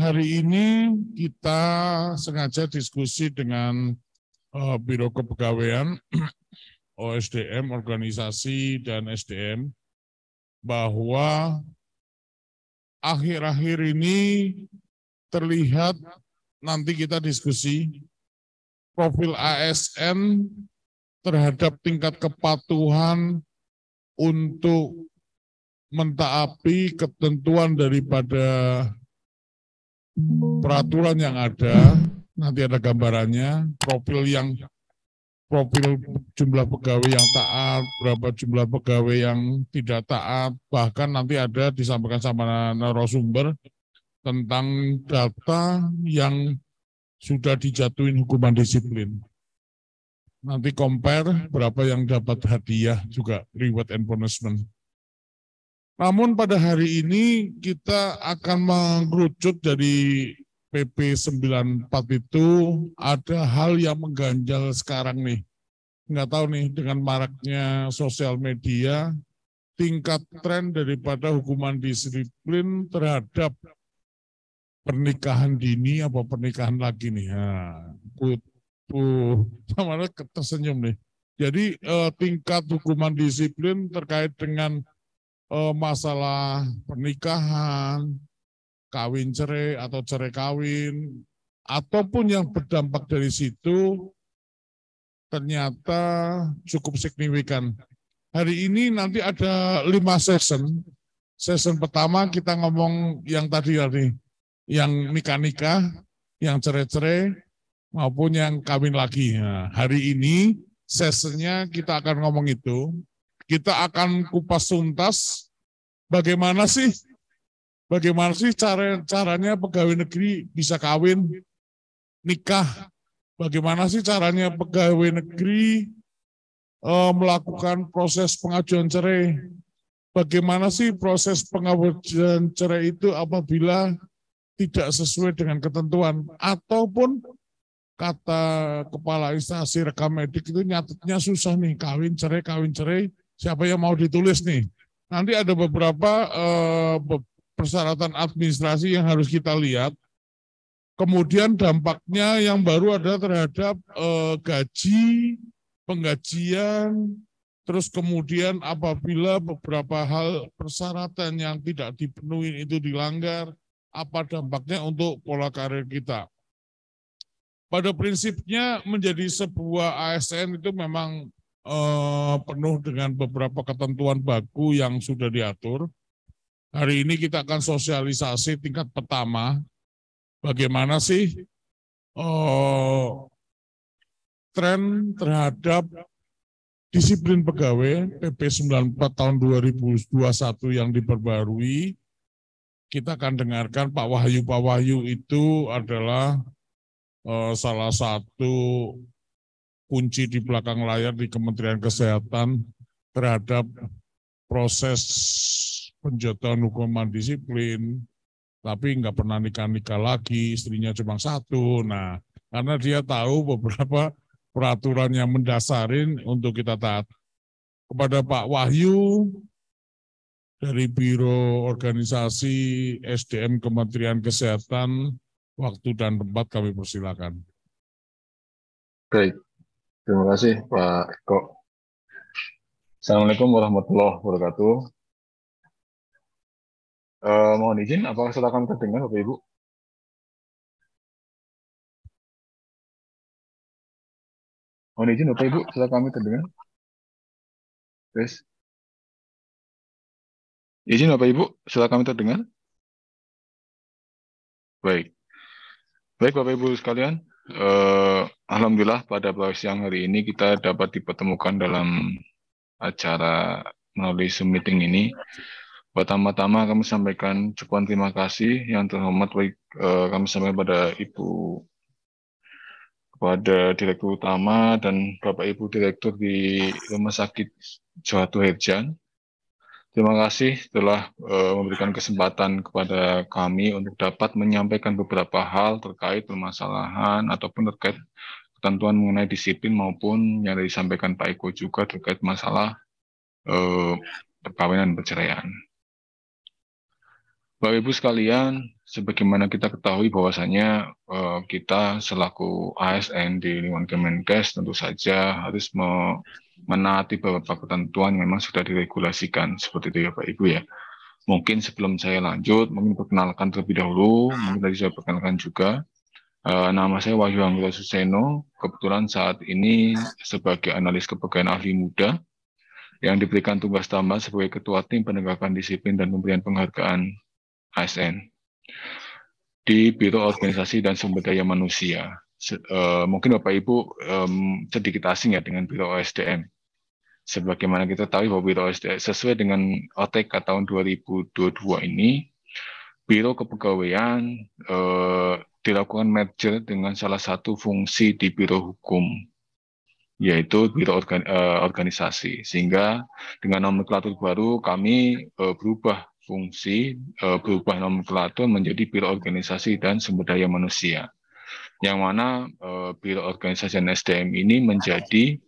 hari ini kita sengaja diskusi dengan Biro Kepegawaian, OSDM, organisasi, dan SDM, bahwa akhir-akhir ini terlihat, nanti kita diskusi, profil ASN terhadap tingkat kepatuhan untuk mentaati ketentuan daripada peraturan yang ada, nanti ada gambarannya, profil jumlah pegawai yang taat, berapa jumlah pegawai yang tidak taat, bahkan nanti ada disampaikan sama narasumber tentang data yang sudah dijatuhin hukuman disiplin. Nanti compare berapa yang dapat hadiah juga, reward and punishment. Namun pada hari ini kita akan mengerucut dari PP 94 itu, ada hal yang mengganjal sekarang nih. Nggak tahu nih, dengan maraknya sosial media, tingkat tren daripada hukuman disiplin terhadap pernikahan dini apa pernikahan lagi nih. Sama tersenyum nih. Jadi tingkat hukuman disiplin terkait dengan masalah pernikahan, kawin cerai atau cerai kawin, ataupun yang berdampak dari situ ternyata cukup signifikan. Hari ini nanti ada 5 session. Session pertama kita ngomong yang tadi, yang nikah-nikah, yang cerai-cerai, maupun yang kawin lagi. Nah, hari ini sessionnya kita akan ngomong itu. Kita akan kupas tuntas bagaimana sih caranya pegawai negeri bisa kawin, nikah, bagaimana sih caranya pegawai negeri melakukan proses pengajuan cerai, bagaimana sih proses pengajuan cerai itu apabila tidak sesuai dengan ketentuan, ataupun kata kepala instansi rekam medik itu nyatetnya susah nih, kawin cerai, siapa yang mau ditulis nih. Nanti ada beberapa persyaratan administrasi yang harus kita lihat. Kemudian dampaknya yang baru ada terhadap gaji, penggajian, terus kemudian apabila beberapa hal persyaratan yang tidak dipenuhi itu dilanggar, apa dampaknya untuk pola karir kita. Pada prinsipnya menjadi sebuah ASN itu memang penuh dengan beberapa ketentuan baku yang sudah diatur. Hari ini kita akan sosialisasi tingkat pertama, bagaimana sih tren terhadap disiplin pegawai PP 94 tahun 2021 yang diperbarui. Kita akan dengarkan Pak Wahyu itu adalah salah satu kunci di belakang layar di Kementerian Kesehatan terhadap proses penjatuhan hukuman disiplin, tapi nggak pernah nikah lagi, istrinya cuma satu. Nah, karena dia tahu beberapa peraturan yang mendasarin untuk kita taat. Kepada Pak Wahyu dari Biro Organisasi SDM Kementerian Kesehatan, waktu dan tempat kami persilakan. Baik. Terima kasih Pak Eko. Assalamualaikum warahmatullahi wabarakatuh. Mohon izin, apakah suara kami terdengar Bapak Ibu? Mohon izin Bapak Ibu, suara kami terdengar? Yes. Izin Bapak Ibu, suara kami terdengar? Baik. Baik Bapak Ibu sekalian, alhamdulillah pada siang hari ini kita dapat dipertemukan dalam acara melalui Zoom meeting ini. Pertama-tama kami sampaikan ucapan terima kasih yang terhormat kami sampaikan kepada Direktur Utama dan Bapak Ibu Direktur di Rumah Sakit Johato Herjan. Terima kasih telah memberikan kesempatan kepada kami untuk dapat menyampaikan beberapa hal terkait permasalahan ataupun terkait ketentuan mengenai disiplin maupun yang disampaikan Pak Eko juga terkait masalah perkawinan dan perceraian. Bapak Ibu sekalian, sebagaimana kita ketahui bahwasanya kita selaku ASN di lingkungan Kemenkes tentu saja harus menaati beberapa ketentuan yang memang sudah diregulasikan seperti itu ya Pak Ibu ya. Mungkin sebelum saya lanjut, mungkin perkenalkan terlebih dahulu, mungkin tadi saya perkenalkan juga. Nama saya Wahyu Anggota Suseno, kebetulan saat ini sebagai analis kepegawaian ahli muda yang diberikan tugas tambah sebagai Ketua Tim Penegakan Disiplin dan Pemberian Penghargaan ASN di Biro Organisasi dan Sumber Daya Manusia. Mungkin Bapak Ibu sedikit asing ya dengan Biro OSDM. Sebagaimana kita tahu bahwa Biro OSDM sesuai dengan OTK tahun 2022 ini, Biro Kepegawaian dilakukan merger dengan salah satu fungsi di Biro Hukum, yaitu Biro Organisasi. Sehingga dengan nomenklatur baru kami berubah fungsi, berubah nomenklatur menjadi Biro Organisasi dan Sumber Daya Manusia. Yang mana Biro Organisasi dan SDM ini menjadi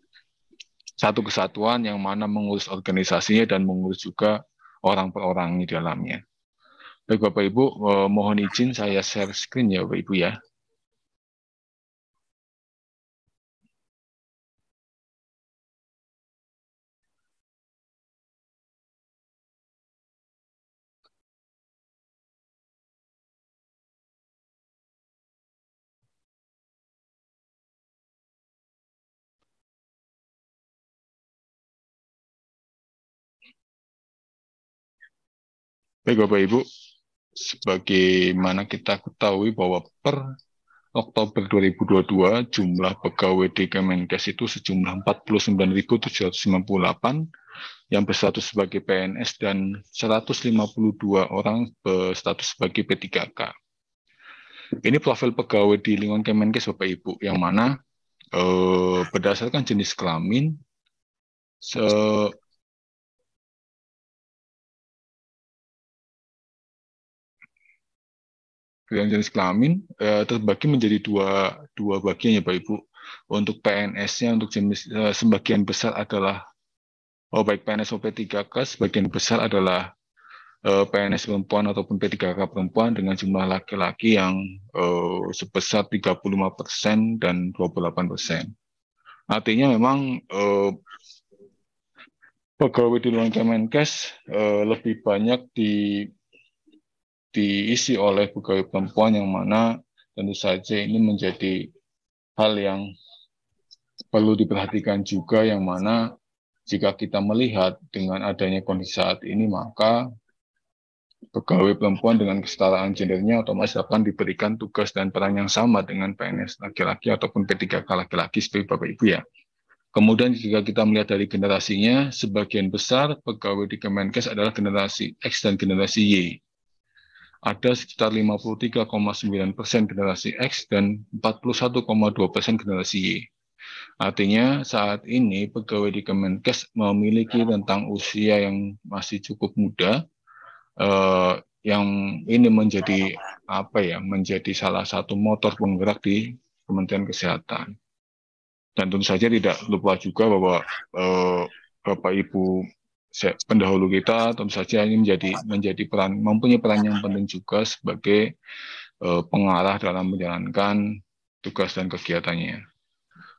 satu kesatuan yang mana mengurus organisasinya dan mengurus juga orang per orang di dalamnya. Baik Bapak Ibu, mohon izin saya share screen ya Bapak Ibu ya. Baik Bapak Ibu, sebagaimana kita ketahui bahwa per Oktober 2022 jumlah pegawai di Kemenkes itu sejumlah 49.758 yang berstatus sebagai PNS dan 152 orang berstatus sebagai P3K. Ini profil pegawai di lingkungan Kemenkes Bapak Ibu yang mana berdasarkan jenis kelamin jenis kelamin terbagi menjadi dua bagian ya Pak Ibu. Untuk PNS-nya untuk jenis sebagian besar adalah baik PNS maupun P3K sebagian besar adalah PNS perempuan ataupun P3K perempuan dengan jumlah laki-laki yang sebesar 35% dan 28%. Artinya memang pegawai di luar Kemenkes lebih banyak diisi oleh pegawai perempuan yang mana tentu saja ini menjadi hal yang perlu diperhatikan juga yang mana jika kita melihat dengan adanya kondisi saat ini maka pegawai perempuan dengan kesetaraan gendernya otomatis akan diberikan tugas dan peran yang sama dengan PNS laki-laki ataupun P3K laki-laki seperti Bapak Ibu ya. Kemudian jika kita melihat dari generasinya, sebagian besar pegawai di Kemenkes adalah generasi X dan generasi Y. Ada sekitar 53,9% generasi X dan 41,2% generasi Y. Artinya saat ini pegawai di Kemenkes memiliki rentang usia yang masih cukup muda, yang ini menjadi menjadi salah satu motor penggerak di Kementerian Kesehatan. Dan tentu saja tidak lupa juga bahwa Bapak Ibu pendahulu kita tentu saja ini mempunyai peran yang penting juga sebagai pengarah dalam menjalankan tugas dan kegiatannya.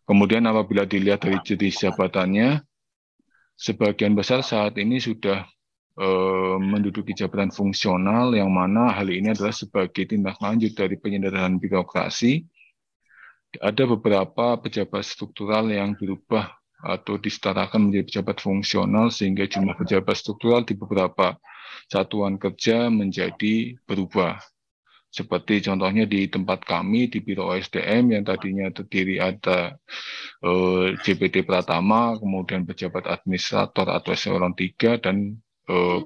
Kemudian apabila dilihat dari jenis jabatannya, sebagian besar saat ini sudah menduduki jabatan fungsional yang mana hal ini adalah sebagai tindak lanjut dari penyederhanaan birokrasi. Ada beberapa pejabat struktural yang berubah atau disetarakan menjadi pejabat fungsional sehingga jumlah pejabat struktural di beberapa satuan kerja menjadi berubah. Seperti contohnya di tempat kami di Biro OSDM yang tadinya terdiri ada JPT Pratama, kemudian pejabat administrator atau eselon 3 dan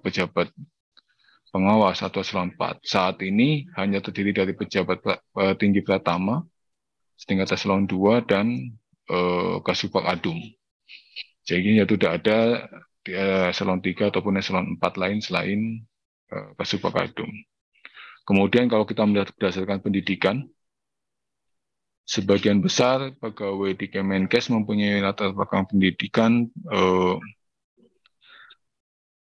pejabat pengawas atau eselon 4. Saat ini hanya terdiri dari pejabat tinggi Pratama, setingkat eselon 2 dan Kasubag Adum. Jadi ya tidak ada eselon 3 ataupun eselon 4 lain selain Kasubag Adum. Kemudian kalau kita melihat berdasarkan pendidikan, sebagian besar pegawai di Kemenkes mempunyai latar belakang pendidikan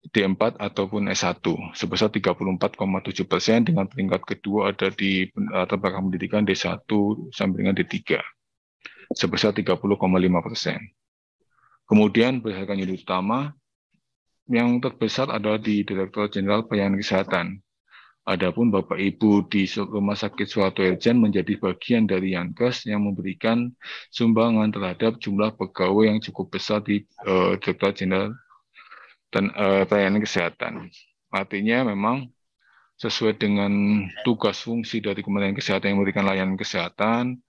D4 ataupun S1 sebesar 34,7%, dengan peringkat kedua ada di latar belakang pendidikan D1 sampai dengan D3 sebesar 30,5%. Kemudian berdasarkan unit utama, yang terbesar adalah di Direktorat Jenderal Pelayanan Kesehatan. Adapun Bapak Ibu di Rumah Sakit Suharto Harjan menjadi bagian dari Yankes yang memberikan sumbangan terhadap jumlah pegawai yang cukup besar di Direktorat Jenderal dan Pelayanan Kesehatan. Artinya memang sesuai dengan tugas fungsi dari Kementerian Kesehatan yang memberikan layanan kesehatan,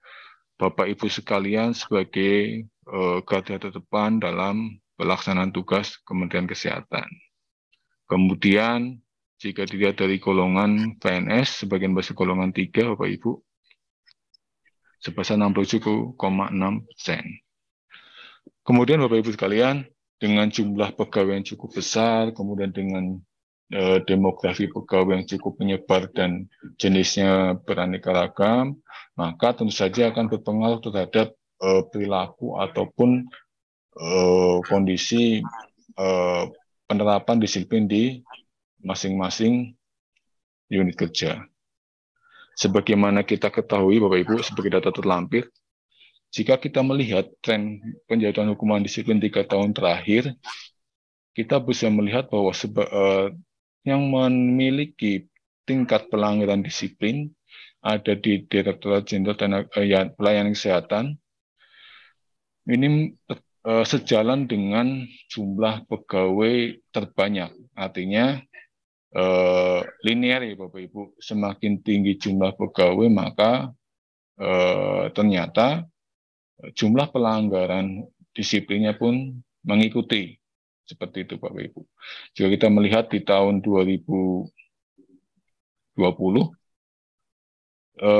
Bapak Ibu sekalian sebagai garda terdepan dalam pelaksanaan tugas Kementerian Kesehatan. Kemudian jika dilihat dari golongan PNS, sebagian besar golongan 3, Bapak Ibu, sebesar 67,6%. Kemudian Bapak Ibu sekalian, dengan jumlah pegawai yang cukup besar, kemudian dengan demografi pegawai yang cukup menyebar dan jenisnya beraneka ragam, maka tentu saja akan berpengaruh terhadap perilaku ataupun kondisi penerapan disiplin di masing-masing unit kerja. Sebagaimana kita ketahui, Bapak Ibu, sebagai data terlampir, jika kita melihat tren penjatuhan hukuman disiplin 3 tahun terakhir, kita bisa melihat bahwa yang memiliki tingkat pelanggaran disiplin ada di Direktorat Jenderal Pelayanan Kesehatan. Ini sejalan dengan jumlah pegawai terbanyak. Artinya linear ya Bapak Ibu, semakin tinggi jumlah pegawai maka ternyata jumlah pelanggaran disiplinnya pun mengikuti. Seperti itu Bapak Ibu. Jika kita melihat di tahun 2020,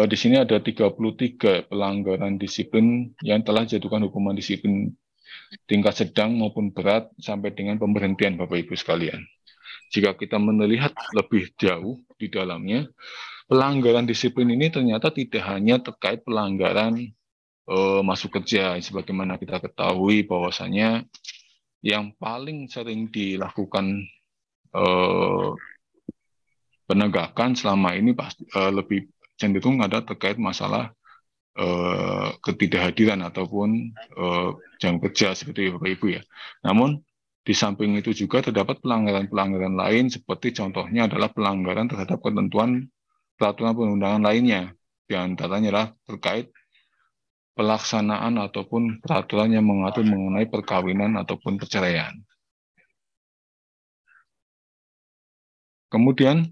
di sini ada 33 pelanggaran disiplin yang telah jatuhkan hukuman disiplin tingkat sedang maupun berat sampai dengan pemberhentian Bapak Ibu sekalian. Jika kita melihat lebih jauh di dalamnya, pelanggaran disiplin ini ternyata tidak hanya terkait pelanggaran masuk kerja, sebagaimana kita ketahui bahwasanya yang paling sering dilakukan penegakan selama ini pasti lebih cenderung ada terkait masalah ketidakhadiran ataupun jam kerja seperti itu Bapak Ibu ya. Namun di samping itu juga terdapat pelanggaran-pelanggaran lain seperti contohnya adalah pelanggaran terhadap ketentuan peraturan perundangan lainnya. Di antaranya adalah terkait pelaksanaan ataupun peraturan yang mengatur mengenai perkawinan ataupun perceraian. Kemudian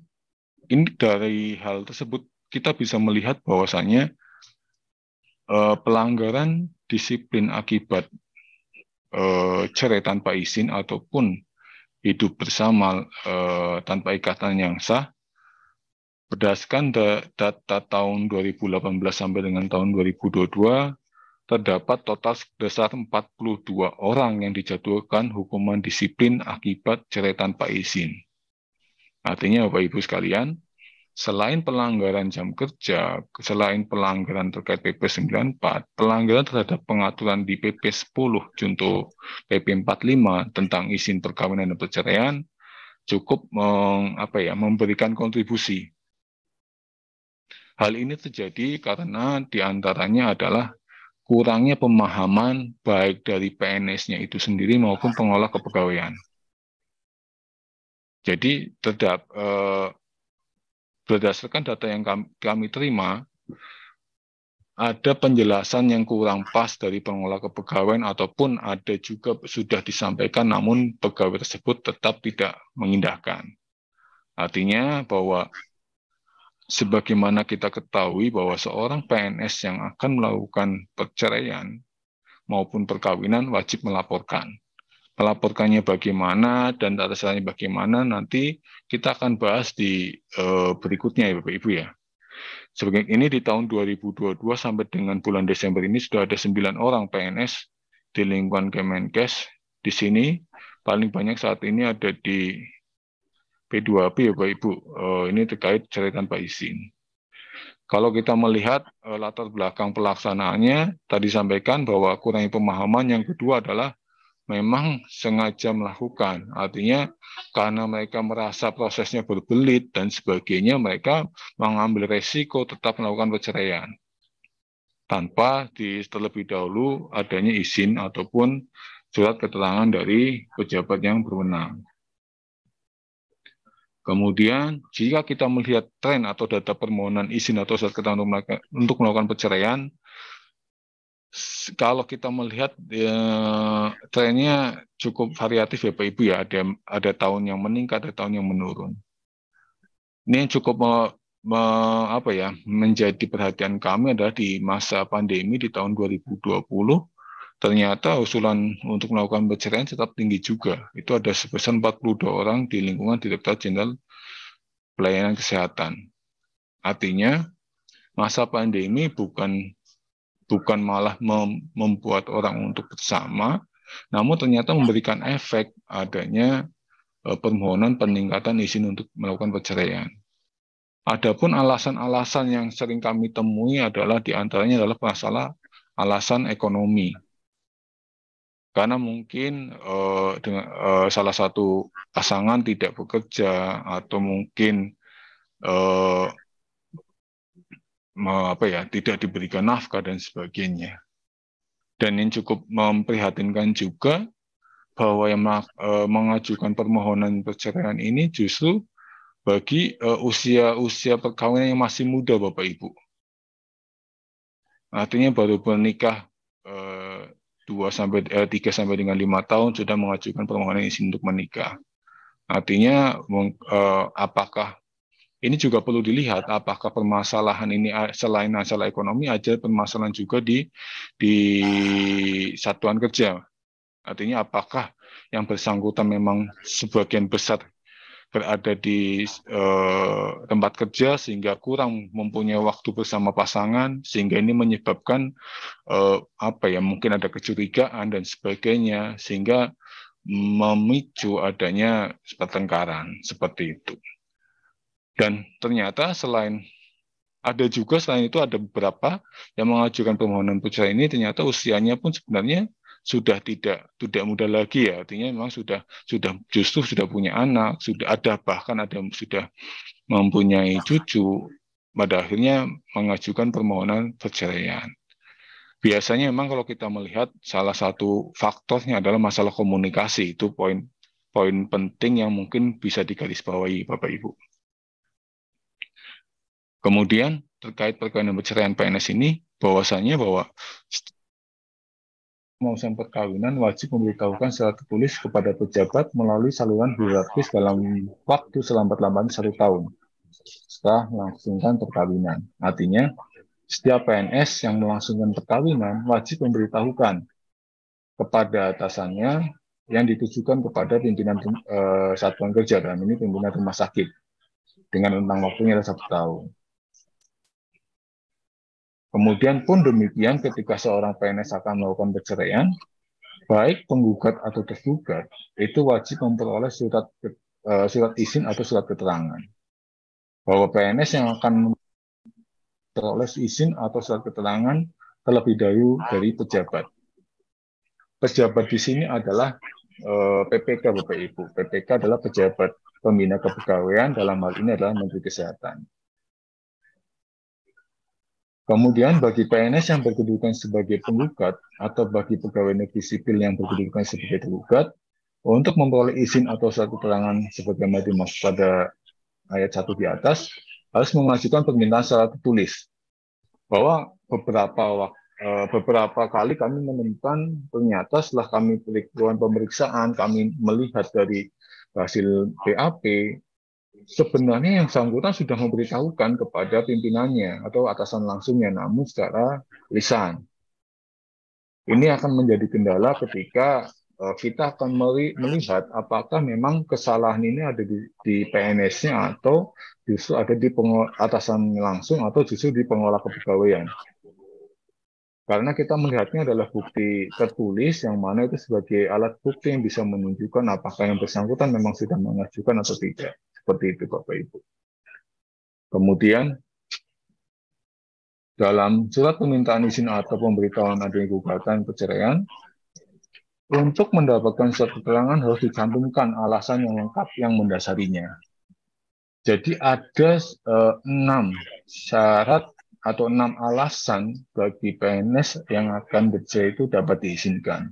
ini dari hal tersebut kita bisa melihat bahwasannya pelanggaran disiplin akibat cerai tanpa izin ataupun hidup bersama tanpa ikatan yang sah, berdasarkan data tahun 2018 sampai dengan tahun 2022, terdapat total sebesar 42 orang yang dijatuhkan hukuman disiplin akibat cerai tanpa izin. Artinya Bapak Ibu sekalian, selain pelanggaran jam kerja, selain pelanggaran terkait PP 94, pelanggaran terhadap pengaturan di PP 10 junto PP 45 tentang izin perkawinan dan perceraian cukup memberikan kontribusi. Hal ini terjadi karena diantaranya adalah kurangnya pemahaman baik dari PNS-nya itu sendiri maupun pengelola kepegawaian. Jadi berdasarkan data yang kami terima, ada penjelasan yang kurang pas dari pengelola kepegawaian ataupun ada juga sudah disampaikan namun pegawai tersebut tetap tidak mengindahkan. Artinya bahwa sebagaimana kita ketahui bahwa seorang PNS yang akan melakukan perceraian maupun perkawinan wajib melaporkan. Melaporkannya bagaimana dan tata caranya bagaimana nanti kita akan bahas di berikutnya ya Bapak Ibu ya. Sebagai ini di tahun 2022 sampai dengan bulan Desember ini sudah ada 9 orang PNS di lingkungan Kemenkes. Di sini paling banyak saat ini ada di P2P ya Bapak Ibu. Ini terkait cerai tanpa izin. Kalau kita melihat latar belakang pelaksanaannya, tadi sampaikan bahwa kurangnya pemahaman, yang kedua adalah memang sengaja melakukan. Artinya karena mereka merasa prosesnya berbelit dan sebagainya, mereka mengambil resiko tetap melakukan perceraian tanpa terlebih dahulu adanya izin ataupun surat keterangan dari pejabat yang berwenang. Kemudian, jika kita melihat tren atau data permohonan izin atau surat keterangan untuk melakukan perceraian, kalau kita melihat trennya cukup variatif ya Pak Ibu ya, ada tahun yang meningkat, ada tahun yang menurun. Ini yang cukup menjadi perhatian kami adalah di masa pandemi di tahun 2020, ternyata usulan untuk melakukan perceraian tetap tinggi juga. Itu ada sebesar 42 orang di lingkungan Direktorat Jenderal Pelayanan Kesehatan. Artinya masa pandemi bukan malah membuat orang untuk bersama, namun ternyata memberikan efek adanya permohonan peningkatan izin untuk melakukan perceraian. Adapun alasan-alasan yang sering kami temui adalah diantaranya adalah masalah alasan ekonomi. Karena mungkin salah satu pasangan tidak bekerja atau mungkin tidak diberikan nafkah dan sebagainya. Dan yang cukup memprihatinkan juga bahwa yang mengajukan permohonan perceraian ini justru bagi usia perkawinan yang masih muda, Bapak Ibu. Artinya baru bernikah 3 sampai dengan 5 tahun sudah mengajukan permohonan izin untuk menikah. Artinya apakah ini juga perlu dilihat apakah permasalahan ini selain masalah ekonomi ada permasalahan juga di satuan kerja. Artinya apakah yang bersangkutan memang sebagian besar berada di tempat kerja sehingga kurang mempunyai waktu bersama pasangan, sehingga ini menyebabkan mungkin ada kecurigaan dan sebagainya, sehingga memicu adanya pertengkaran seperti itu. Dan ternyata selain itu ada beberapa yang mengajukan permohonan perceraian ini ternyata usianya pun sebenarnya sudah tidak muda lagi ya, artinya memang justru sudah punya anak, bahkan ada yang sudah mempunyai cucu, pada akhirnya mengajukan permohonan perceraian. Biasanya memang kalau kita melihat salah satu faktornya adalah masalah komunikasi, itu poin penting yang mungkin bisa digarisbawahi Bapak Ibu. Kemudian terkait perkawinan perceraian PNS ini, bahwasanya pengurusan perkawinan wajib memberitahukan secara tertulis kepada pejabat melalui saluran birokratis dalam waktu selambat-lambatnya 1 tahun setelah melangsungkan perkawinan. Artinya, setiap PNS yang melangsungkan perkawinan wajib memberitahukan kepada atasannya yang ditujukan kepada pimpinan satuan kerja, dalam ini pimpinan rumah sakit, dengan rentang waktunya adalah 1 tahun. Kemudian pun demikian ketika seorang PNS akan melakukan perceraian, baik penggugat atau tergugat itu wajib memperoleh surat izin atau surat keterangan bahwa PNS yang akan memperoleh izin atau surat keterangan terlebih dahulu dari pejabat. Pejabat di sini adalah PPK, Bapak Ibu. PPK adalah pejabat pembina kepegawaian, dalam hal ini adalah Menteri Kesehatan. Kemudian bagi PNS yang berkedudukan sebagai penggugat atau bagi pegawai negeri sipil yang berkedudukan sebagai tergugat, untuk memperoleh izin atau surat keterangan sebagaimana dimaksud pada ayat 1 di atas, harus mengajukan permintaan secara tertulis. Bahwa beberapa kali kami menemukan ternyata setelah kami melakukan pemeriksaan, kami melihat dari hasil BAP, sebenarnya yang bersangkutan sudah memberitahukan kepada pimpinannya atau atasan langsungnya, namun secara lisan. Ini akan menjadi kendala ketika kita akan melihat apakah memang kesalahan ini ada di PNS-nya atau justru ada di atasan langsung atau justru di pengelola kepegawaian. Karena kita melihatnya adalah bukti tertulis yang mana itu sebagai alat bukti yang bisa menunjukkan apakah yang bersangkutan memang sudah mengajukan atau tidak. Seperti itu Bapak Ibu. Kemudian dalam surat permintaan izin atau pemberitahuan adanya gugatan perceraian, Untuk mendapatkan surat keterangan harus dicantumkan alasan yang lengkap yang mendasarinya. Jadi ada 6 syarat atau 6 alasan bagi PNS yang akan bekerja itu dapat diizinkan.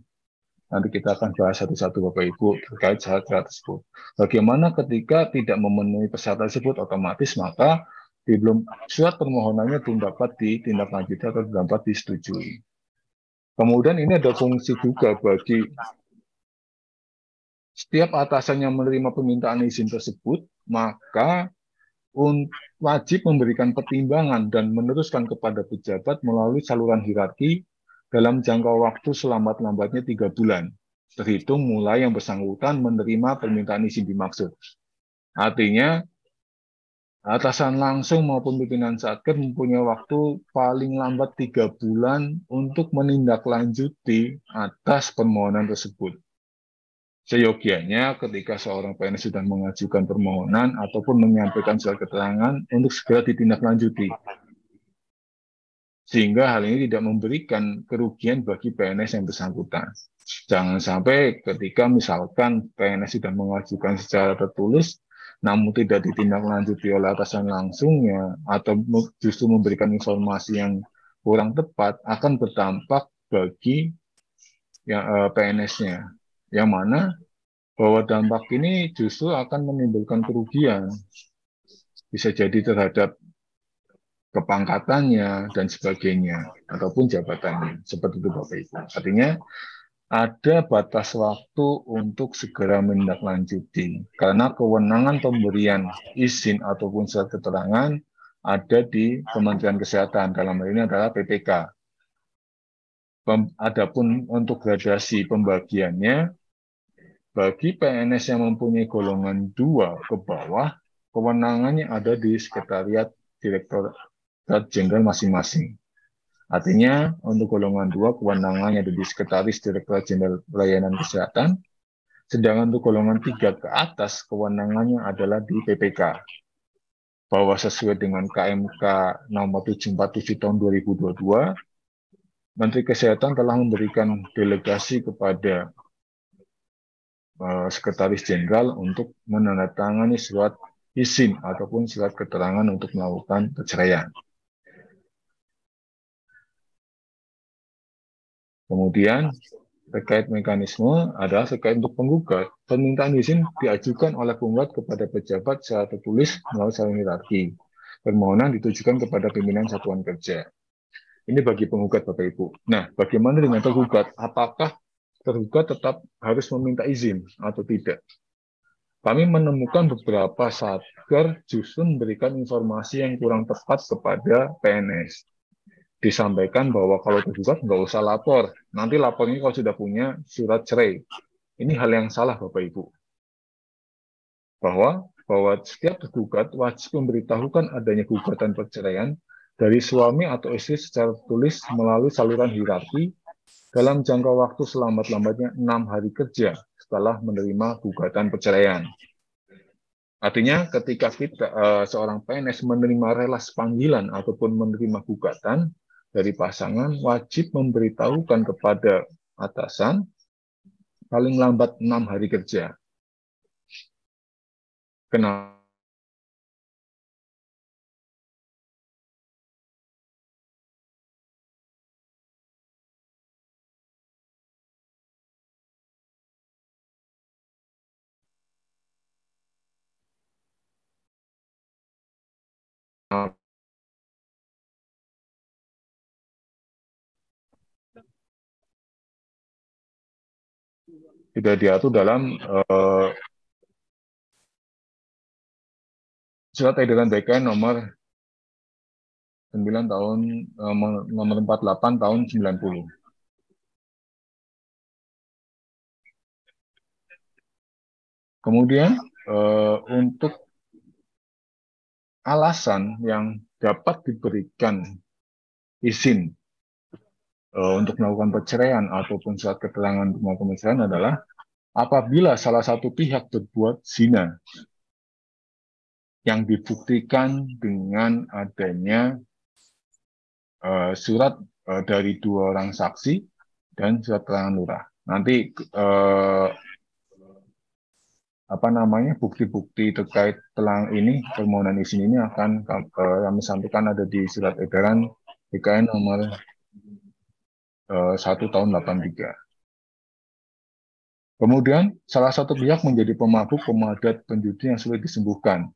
Nanti kita akan bahas satu-satu Bapak Ibu terkait syarat-syarat tersebut. Bagaimana ketika tidak memenuhi persyaratan tersebut, otomatis maka surat permohonannya belum dapat ditindaklanjuti atau dapat disetujui. Kemudian ini ada fungsi juga bagi setiap atasan yang menerima permintaan izin tersebut, maka wajib memberikan pertimbangan dan meneruskan kepada pejabat melalui saluran hierarki dalam jangka waktu selambat-lambatnya 3 bulan, terhitung mulai yang bersangkutan menerima permintaan izin dimaksud. Artinya, atasan langsung maupun pimpinan Satker mempunyai waktu paling lambat 3 bulan untuk menindaklanjuti atas permohonan tersebut. Seyogianya ketika seorang PNS sudah mengajukan permohonan ataupun menyampaikan surat keterangan untuk segera ditindaklanjuti. Sehingga hal ini tidak memberikan kerugian bagi PNS yang bersangkutan. Jangan sampai ketika misalkan PNS sudah mengajukan secara tertulis, namun tidak ditindaklanjuti oleh atasan langsungnya, atau justru memberikan informasi yang kurang tepat, akan berdampak bagi PNS-nya. Yang mana bahwa dampak ini justru akan menimbulkan kerugian. Bisa jadi terhadap kepangkatannya dan sebagainya, ataupun jabatannya. Seperti itu Bapak Ibu. Artinya ada batas waktu untuk segera menindaklanjuti. Karena kewenangan pemberian izin ataupun surat keterangan ada di Kementerian Kesehatan. Dalam hal ini adalah PPK. Adapun untuk gradasi pembagiannya, bagi PNS yang mempunyai golongan 2 ke bawah, kewenangannya ada di Sekretariat Direktorat Jenderal masing-masing. Artinya, untuk golongan 2, kewenangannya ada di Sekretaris Direktorat Jenderal Pelayanan Kesehatan, sedangkan untuk golongan 3 ke atas, kewenangannya adalah di PPK. Bahwa sesuai dengan KMK nomor 747 tahun 2022, Menteri Kesehatan telah memberikan delegasi kepada Sekretaris Jenderal untuk menandatangani surat izin ataupun surat keterangan untuk melakukan perceraian. Kemudian terkait mekanisme adalah terkait untuk penggugat, permintaan izin diajukan oleh penggugat kepada pejabat secara tertulis melalui saluran hierarki. Permohonan ditujukan kepada pimpinan satuan kerja. Ini bagi penggugat Bapak Ibu. Nah, bagaimana dengan tergugat? Apakah tergugat tetap harus meminta izin atau tidak? Kami menemukan beberapa satker justru memberikan informasi yang kurang tepat kepada PNS. Disampaikan bahwa kalau tergugat nggak usah lapor, nanti lapornya kalau sudah punya surat cerai. Ini hal yang salah Bapak Ibu. Bahwa setiap tergugat wajib memberitahukan adanya gugatan perceraian dari suami atau istri secara tulis melalui saluran hierarki dalam jangka waktu selambat-lambatnya 6 hari kerja setelah menerima gugatan perceraian. Artinya ketika seorang PNS menerima relas panggilan ataupun menerima gugatan dari pasangan, wajib memberitahukan kepada atasan paling lambat 6 hari kerja. Kenapa? Tidak diatur dalam Surat Edaran BKN nomor 9 tahun nomor 48 tahun 90. Kemudian untuk alasan yang dapat diberikan izin untuk melakukan perceraian ataupun surat keterangan untuk melakukan perceraian adalah apabila salah satu pihak berbuat zina yang dibuktikan dengan adanya surat dari 2 orang saksi dan surat keterangan lurah. nanti bukti-bukti terkait permohonan izin ini akan kami sampaikan ada di surat edaran BKN nomor 1 tahun 83. Kemudian salah satu pihak menjadi pemabuk, pemadat, penjudi yang sulit disembuhkan.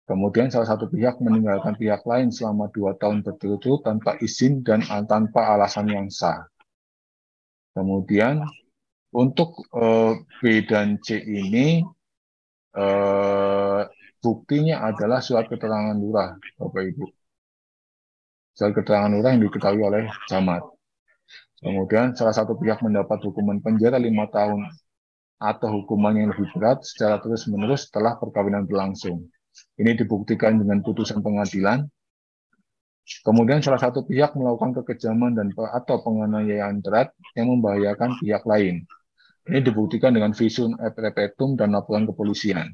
Kemudian salah satu pihak meninggalkan pihak lain selama 2 tahun berturut-turut tanpa izin dan tanpa alasan yang sah. Kemudian untuk B dan C ini buktinya adalah surat keterangan lurah, Bapak Ibu. Surat keterangan lurah yang diketahui oleh camat. Kemudian salah satu pihak mendapat hukuman penjara 5 tahun atau hukuman yang lebih berat secara terus-menerus setelah perkawinan berlangsung. Ini dibuktikan dengan putusan pengadilan. Kemudian salah satu pihak melakukan kekejaman atau penganiayaan berat yang membahayakan pihak lain. Ini dibuktikan dengan visum et repertum dan laporan kepolisian.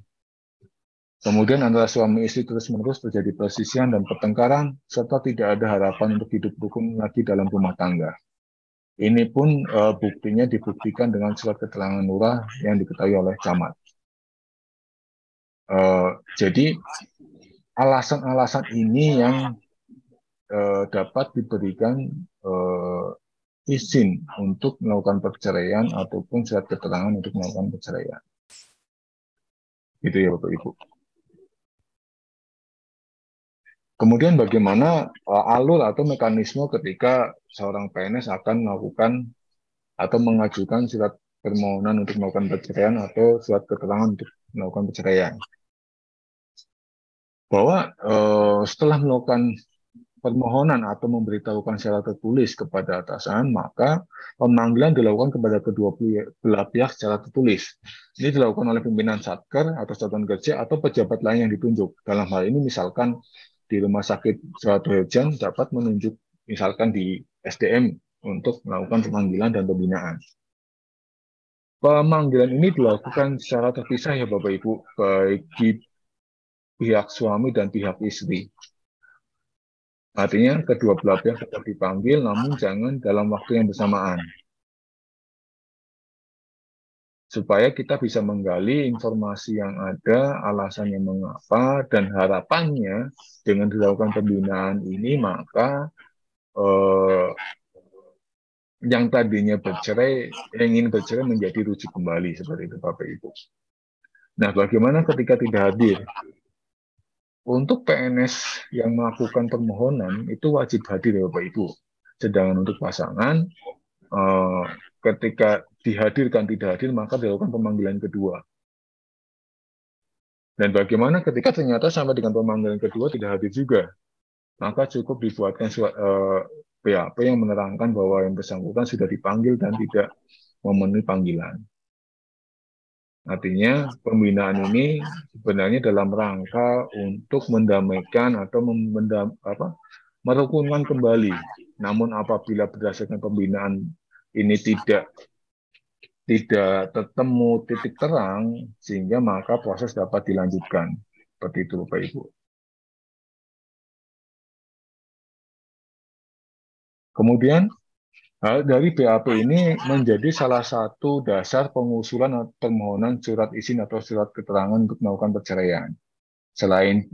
Kemudian antara suami istri terus-menerus terjadi perselisihan dan pertengkaran, serta tidak ada harapan untuk hidup rukun lagi dalam rumah tangga. Ini pun buktinya dibuktikan dengan surat keterangan lurah yang diketahui oleh camat. Jadi alasan-alasan ini yang dapat diberikan izin untuk melakukan perceraian ataupun surat keterangan untuk melakukan perceraian. Itu ya Bapak Ibu. Kemudian bagaimana alur atau mekanisme ketika seorang PNS akan melakukan atau mengajukan surat permohonan untuk melakukan perceraian atau surat keterangan untuk melakukan perceraian. Bahwa setelah melakukan permohonan atau memberitahukan secara tertulis kepada atasan, maka pemanggilan dilakukan kepada kedua belah pihak secara tertulis. Ini dilakukan oleh pimpinan Satker atau satuan kerja atau pejabat lain yang ditunjuk. Dalam hal ini misalkan di Rumah Sakit Johato Herjan dapat menunjuk misalkan di SDM untuk melakukan pemanggilan dan pembinaan. Pemanggilan ini dilakukan secara terpisah ya Bapak Ibu, bagi pihak suami dan pihak istri. Artinya kedua belah pihak tetap dipanggil, namun jangan dalam waktu yang bersamaan. Supaya kita bisa menggali informasi yang ada, alasannya mengapa, dan harapannya dengan dilakukan pembinaan ini, maka yang tadinya bercerai, yang ingin bercerai menjadi rujuk kembali, seperti itu Bapak Ibu. Nah, bagaimana ketika tidak hadir? Untuk PNS yang melakukan permohonan, itu wajib hadir ya Bapak Ibu. Sedangkan untuk pasangan, ketika dihadirkan tidak hadir, maka dilakukan pemanggilan kedua. Dan bagaimana ketika ternyata sampai dengan pemanggilan kedua tidak hadir juga, maka cukup dibuatkan BAP yang menerangkan bahwa yang bersangkutan sudah dipanggil dan tidak memenuhi panggilan. Artinya pembinaan ini sebenarnya dalam rangka untuk mendamaikan atau merukunkan kembali. Namun apabila berdasarkan pembinaan ini tidak ketemu titik terang, sehingga maka proses dapat dilanjutkan. Seperti itu Bapak Ibu. Kemudian hal dari BAP ini menjadi salah satu dasar pengusulan permohonan surat izin atau surat keterangan untuk melakukan perceraian. Selain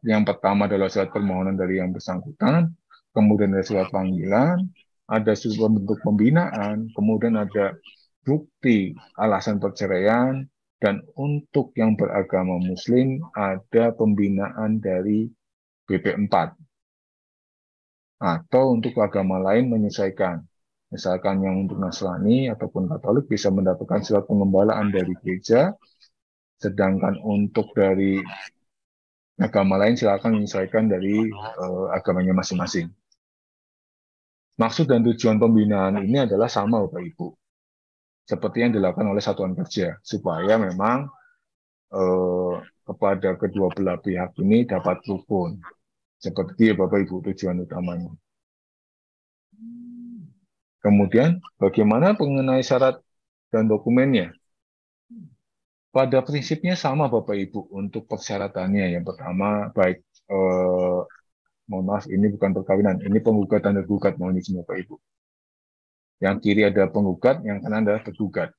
yang pertama adalah surat permohonan dari yang bersangkutan, kemudian ada surat panggilan, ada surat bentuk pembinaan, kemudian ada bukti alasan perceraian, dan untuk yang beragama Muslim ada pembinaan dari BP4. Atau untuk agama lain menyesuaikan. Misalkan yang untuk Nasrani ataupun Katolik bisa mendapatkan surat pengembalaan dari gereja, sedangkan untuk dari agama lain silakan menyesuaikan dari agamanya masing-masing. Maksud dan tujuan pembinaan ini adalah sama Bapak Ibu, seperti yang dilakukan oleh satuan kerja, supaya memang kepada kedua belah pihak ini dapat rukun. Seperti Bapak Ibu tujuan utamanya. Kemudian bagaimana mengenai syarat dan dokumennya? Pada prinsipnya sama Bapak Ibu untuk persyaratannya. Yang pertama, baik mohon maaf ini bukan perkawinan, ini penggugatan dan gugat mohon izin Bapak Ibu. Yang kiri ada penggugat, yang kanan adalah tergugat.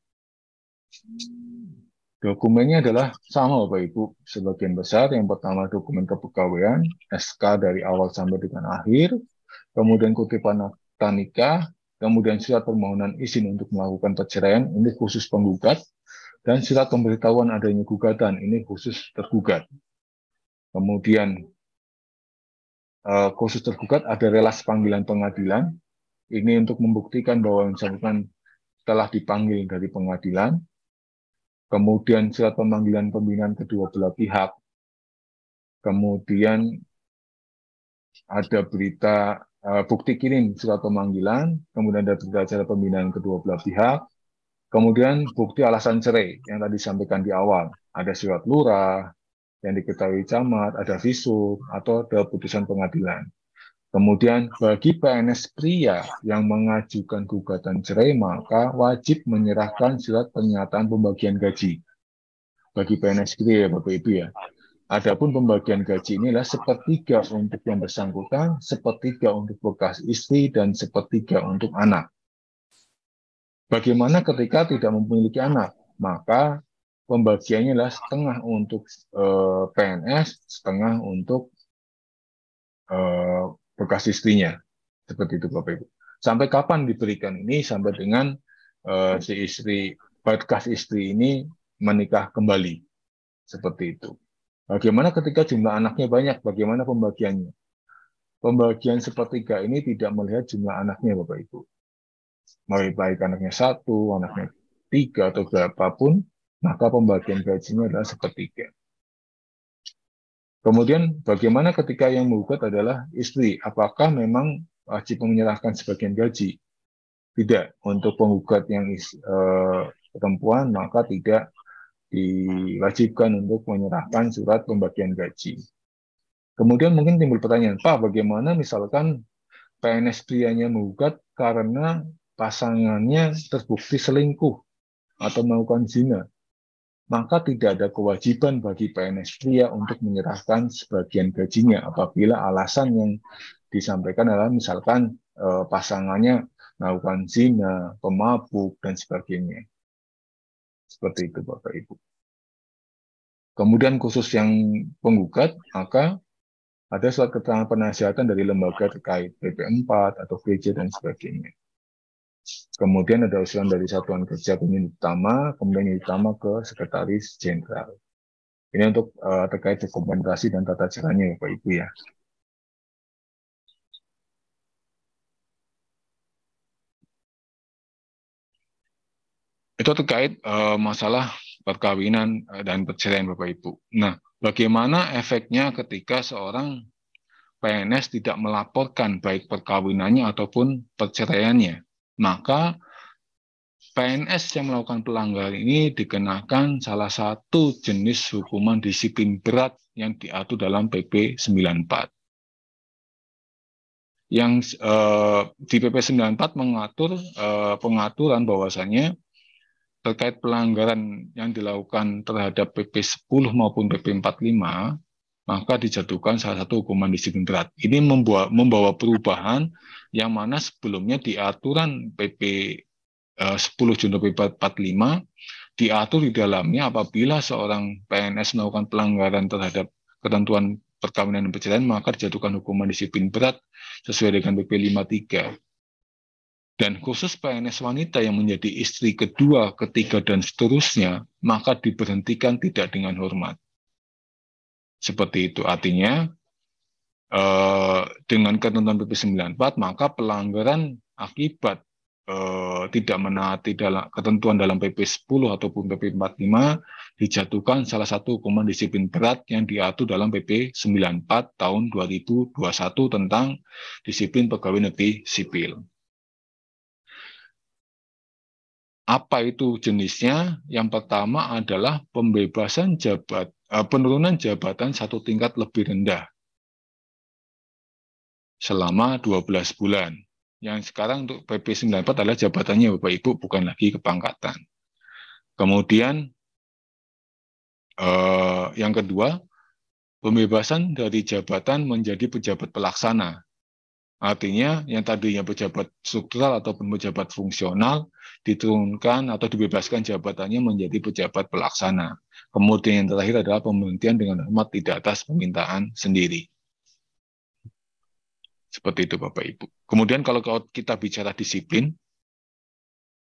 Dokumennya adalah sama Bapak Ibu, sebagian besar. Yang pertama dokumen kepegawaian, SK dari awal sampai dengan akhir, kemudian kutipan akta nikah, kemudian surat permohonan izin untuk melakukan perceraian, ini khusus penggugat, dan surat pemberitahuan adanya gugatan, ini khusus tergugat. Kemudian khusus tergugat ada relas panggilan pengadilan, ini untuk membuktikan bahwa yang bersangkutan telah dipanggil dari pengadilan. Kemudian surat pemanggilan pembinaan kedua belah pihak. Kemudian ada berita bukti kirim surat pemanggilan, kemudian ada berita acara pembinaan kedua belah pihak, kemudian bukti alasan cerai yang tadi disampaikan di awal. Ada surat lurah yang diketahui camat, ada visum, atau ada putusan pengadilan. Kemudian bagi PNS pria yang mengajukan gugatan cerai, maka wajib menyerahkan surat pernyataan pembagian gaji. Bagi PNS pria ya Bapak Ibu ya. Adapun pembagian gaji inilah sepertiga untuk yang bersangkutan, sepertiga untuk bekas istri, dan sepertiga untuk anak. Bagaimana ketika tidak memiliki anak? Maka pembagiannya adalah setengah untuk PNS, setengah untuk bekas istrinya. Seperti itu Bapak Ibu. Sampai kapan diberikan ini? Sampai dengan si istri, bekas istri ini menikah kembali. Seperti itu. Bagaimana ketika jumlah anaknya banyak? Bagaimana pembagiannya? Pembagian sepertiga ini tidak melihat jumlah anaknya Bapak Ibu. Baik anaknya 1, anaknya 3, atau berapapun, maka pembagian gajinya adalah sepertiga. Kemudian bagaimana ketika yang menggugat adalah istri? Apakah memang wajib menyerahkan sebagian gaji? Tidak. Untuk penggugat yang perempuan, maka tidak diwajibkan untuk menyerahkan surat pembagian gaji. Kemudian mungkin timbul pertanyaan, Pak, bagaimana misalkan PNS prianya menggugat karena pasangannya terbukti selingkuh atau melakukan zina? Maka tidak ada kewajiban bagi PNS pria untuk menyerahkan sebagian gajinya apabila alasan yang disampaikan adalah misalkan pasangannya melakukan zina, pemabuk, dan sebagainya. Seperti itu Bapak Ibu. Kemudian khusus yang penggugat, maka ada surat keterangan penasihatan dari lembaga terkait PP4 atau VJ dan sebagainya. Kemudian ada usulan dari Satuan Kerja Pemilih Utama, kemudian yang utama ke Sekretaris Jenderal. Ini untuk terkait dokumentasi dan tata caranya ya Pak Ibu ya. Itu terkait masalah perkawinan dan perceraian Bapak Ibu. Nah, bagaimana efeknya ketika seorang PNS tidak melaporkan baik perkawinannya ataupun perceraiannya? Maka PNS yang melakukan pelanggaran ini dikenakan salah satu jenis hukuman disiplin berat yang diatur dalam PP 94. Yang di PP 94 mengatur pengaturan bahwasanya terkait pelanggaran yang dilakukan terhadap PP 10 maupun PP 45, maka dijatuhkan salah satu hukuman disiplin berat. Ini membawa perubahan yang mana sebelumnya di aturan PP 10 Junto PP 45 diatur di dalamnya apabila seorang PNS melakukan pelanggaran terhadap ketentuan perkawinan dan perceraian maka dijatuhkan hukuman disiplin berat sesuai dengan PP 53. Dan khusus PNS wanita yang menjadi istri kedua, ketiga, dan seterusnya, maka diberhentikan tidak dengan hormat. Seperti itu. Artinya, dengan ketentuan PP 94, maka pelanggaran akibat tidak menaati ketentuan dalam PP 10 ataupun PP 45 dijatuhkan salah satu hukuman disiplin berat yang diatur dalam PP 94 tahun 2021 tentang disiplin pegawai negeri sipil. Apa itu jenisnya? Yang pertama adalah pembebasan penurunan jabatan satu tingkat lebih rendah selama 12 bulan. Yang sekarang untuk PP 94 adalah jabatannya Bapak Ibu, bukan lagi kepangkatan. Kemudian yang kedua, pembebasan dari jabatan menjadi pejabat pelaksana. Artinya yang tadinya pejabat struktural ataupun pejabat fungsional diturunkan atau dibebaskan jabatannya menjadi pejabat pelaksana. Kemudian yang terakhir adalah pemberhentian dengan hormat tidak atas permintaan sendiri. Seperti itu Bapak Ibu. Kemudian kalau kita bicara disiplin,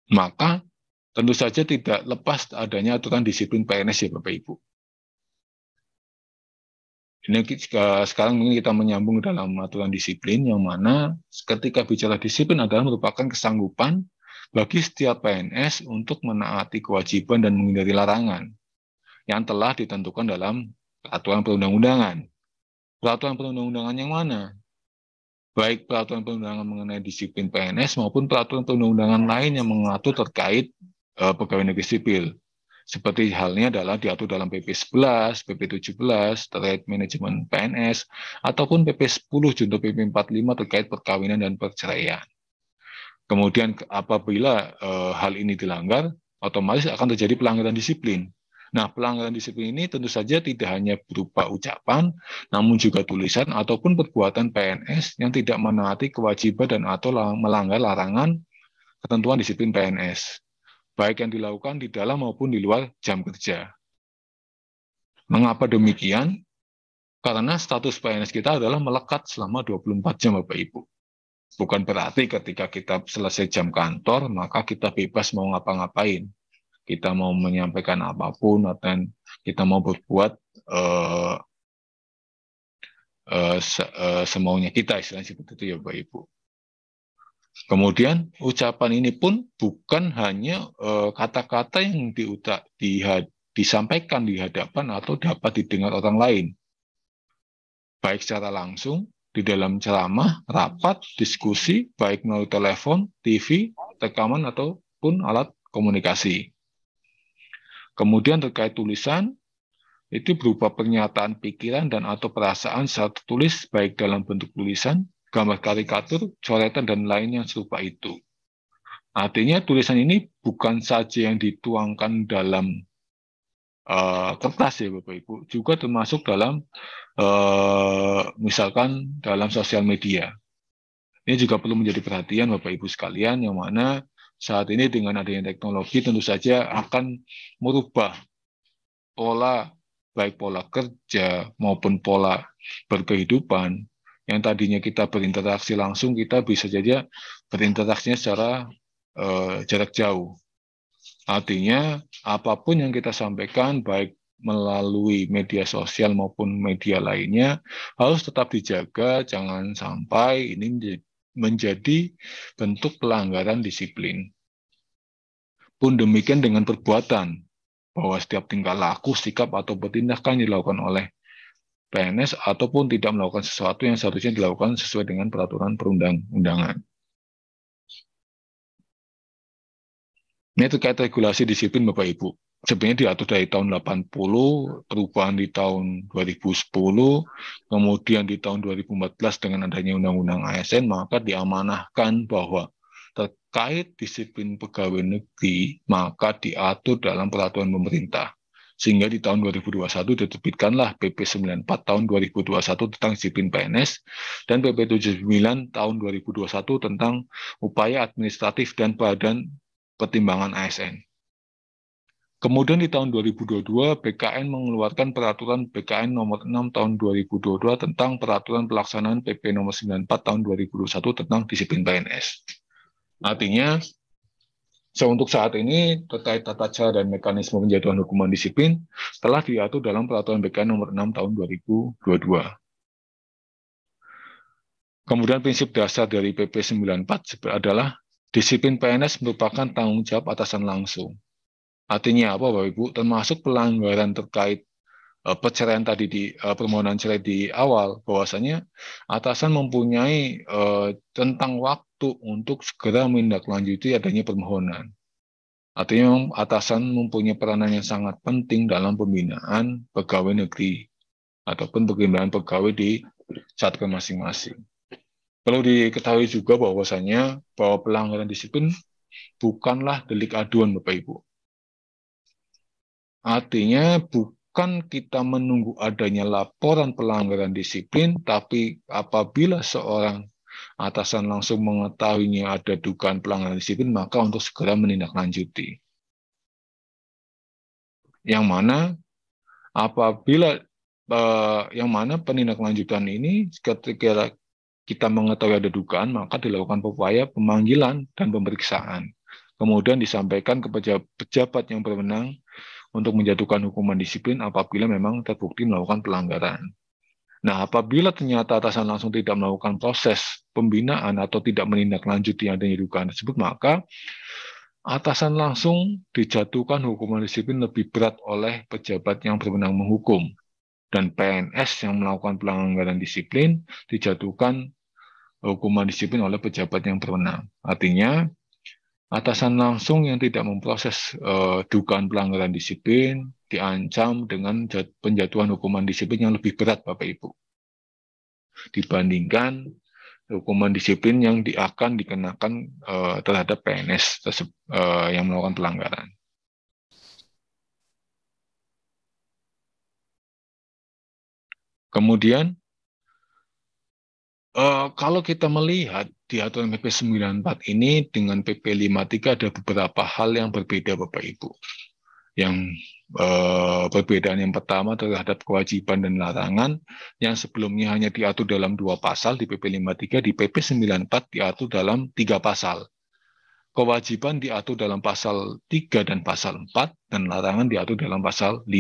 maka tentu saja tidak lepas adanya aturan disiplin PNS ya Bapak Ibu. Ini sekarang mungkin kita menyambung dalam aturan disiplin yang mana ketika bicara disiplin adalah merupakan kesanggupan bagi setiap PNS untuk menaati kewajiban dan menghindari larangan yang telah ditentukan dalam peraturan perundang-undangan. Peraturan perundang-undangan yang mana? Baik peraturan perundangan mengenai disiplin PNS maupun peraturan perundang-undangan lain yang mengatur terkait pegawai negeri sipil. Seperti halnya adalah diatur dalam PP 11, PP 17 terkait manajemen PNS, ataupun PP 10 junto PP 45 terkait perkawinan dan perceraian. Kemudian apabila hal ini dilanggar, otomatis akan terjadi pelanggaran disiplin. Nah, pelanggaran disiplin ini tentu saja tidak hanya berupa ucapan, namun juga tulisan ataupun perbuatan PNS yang tidak menaati kewajiban dan atau melanggar larangan ketentuan disiplin PNS, baik yang dilakukan di dalam maupun di luar jam kerja. Mengapa demikian? Karena status PNS kita adalah melekat selama 24 jam, Bapak Ibu. Bukan berarti ketika kita selesai jam kantor, maka kita bebas mau ngapa-ngapain. Kita mau menyampaikan apapun, atau kita mau berbuat semaunya kita, istilahnya seperti itu ya Bapak Ibu. Kemudian ucapan ini pun bukan hanya kata-kata yang disampaikan di hadapan atau dapat didengar orang lain, baik secara langsung di dalam ceramah, rapat, diskusi, baik melalui telepon, TV, rekaman ataupun alat komunikasi. Kemudian terkait tulisan, itu berupa pernyataan pikiran dan atau perasaan secara tertulis baik dalam bentuk tulisan, gambar karikatur, coretan, dan lain yang serupa itu. Artinya tulisan ini bukan saja yang dituangkan dalam kertas ya Bapak Ibu, juga termasuk dalam misalkan dalam sosial media. Ini juga perlu menjadi perhatian Bapak Ibu sekalian, yang mana saat ini dengan adanya teknologi tentu saja akan merubah pola, baik pola kerja maupun pola berkehidupan. Yang tadinya kita berinteraksi langsung, kita bisa saja berinteraksinya secara jarak jauh. Artinya, apapun yang kita sampaikan, baik melalui media sosial maupun media lainnya, harus tetap dijaga, jangan sampai ini menjadi bentuk pelanggaran disiplin. Pun demikian dengan perbuatan, bahwa setiap tingkah laku, sikap, atau tindakan yang dilakukan oleh PNS ataupun tidak melakukan sesuatu yang seharusnya dilakukan sesuai dengan peraturan perundang-undangan. Ini terkait regulasi disiplin Bapak Ibu. Sebenarnya diatur dari tahun 80, perubahan di tahun 2010, kemudian di tahun 2014 dengan adanya Undang-Undang ASN, maka diamanahkan bahwa terkait disiplin pegawai negeri, maka diatur dalam peraturan pemerintah. Sehingga di tahun 2021 diterbitkanlah PP 94 tahun 2021 tentang disiplin PNS dan PP 79 tahun 2021 tentang upaya administratif dan badan pertimbangan ASN. Kemudian di tahun 2022, BKN mengeluarkan peraturan BKN nomor 6 tahun 2022 tentang peraturan pelaksanaan PP nomor 94 tahun 2021 tentang disiplin PNS. Artinya, untuk saat ini, terkait tata cara dan mekanisme penjatuhan hukuman disiplin telah diatur dalam peraturan BKN nomor 6 tahun 2022. Kemudian prinsip dasar dari PP 94 adalah disiplin PNS merupakan tanggung jawab atasan langsung. Artinya apa Bapak Ibu? Termasuk pelanggaran terkait perceraian tadi di permohonan cerai di awal, bahwasanya atasan mempunyai tentang waktu untuk segera menindaklanjuti adanya permohonan. Artinya atasan mempunyai peranan yang sangat penting dalam pembinaan pegawai negeri ataupun pembinaan pegawai di satuan masing-masing. Perlu diketahui juga bahwasanya bahwa pelanggaran disiplin bukanlah delik aduan Bapak Ibu. Artinya bukan kita menunggu adanya laporan pelanggaran disiplin, tapi apabila seorang atasan langsung mengetahuinya ada dugaan pelanggaran disiplin, maka untuk segera menindaklanjuti. Yang mana apabila penindaklanjutan ini ketika kita mengetahui ada dugaan, maka dilakukan upaya pemanggilan dan pemeriksaan. Kemudian disampaikan ke pejabat yang berwenang untuk menjatuhkan hukuman disiplin apabila memang terbukti melakukan pelanggaran. Nah, apabila ternyata atasan langsung tidak melakukan proses pembinaan atau tidak menindaklanjuti adanya dugaan tersebut, maka atasan langsung dijatuhkan hukuman disiplin lebih berat oleh pejabat yang berwenang menghukum. Dan PNS yang melakukan pelanggaran disiplin dijatuhkan hukuman disiplin oleh pejabat yang berwenang. Artinya, atasan langsung yang tidak memproses dugaan pelanggaran disiplin diancam dengan penjatuhan hukuman disiplin yang lebih berat, Bapak Ibu, dibandingkan hukuman disiplin yang akan dikenakan terhadap PNS yang melakukan pelanggaran. Kemudian, kalau kita melihat di aturan PP 94 ini dengan PP 53 ada beberapa hal yang berbeda, Bapak Ibu. Yang perbedaan yang pertama terhadap kewajiban dan larangan yang sebelumnya hanya diatur dalam 2 pasal di PP 53, di PP 94 diatur dalam 3 pasal. Kewajiban diatur dalam pasal 3 dan pasal 4, dan larangan diatur dalam pasal 5.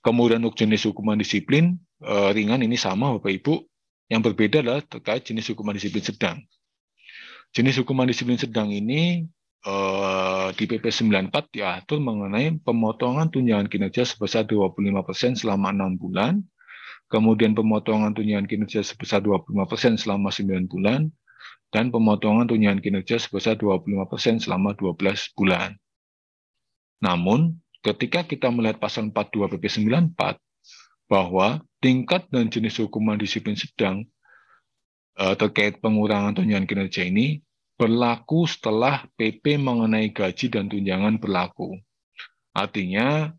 Kemudian untuk jenis hukuman disiplin ringan ini sama, Bapak Ibu. Yang berbeda adalah terkait jenis hukuman disiplin sedang. Jenis hukuman disiplin sedang ini di PP 94 diatur mengenai pemotongan tunjangan kinerja sebesar 25% selama 6 bulan, kemudian pemotongan tunjangan kinerja sebesar 25% selama 9 bulan, dan pemotongan tunjangan kinerja sebesar 25% selama 12 bulan. Namun, ketika kita melihat pasal 42 PP 94, bahwa tingkat dan jenis hukuman disiplin sedang terkait pengurangan tunjangan kinerja ini berlaku setelah PP mengenai gaji dan tunjangan berlaku. Artinya,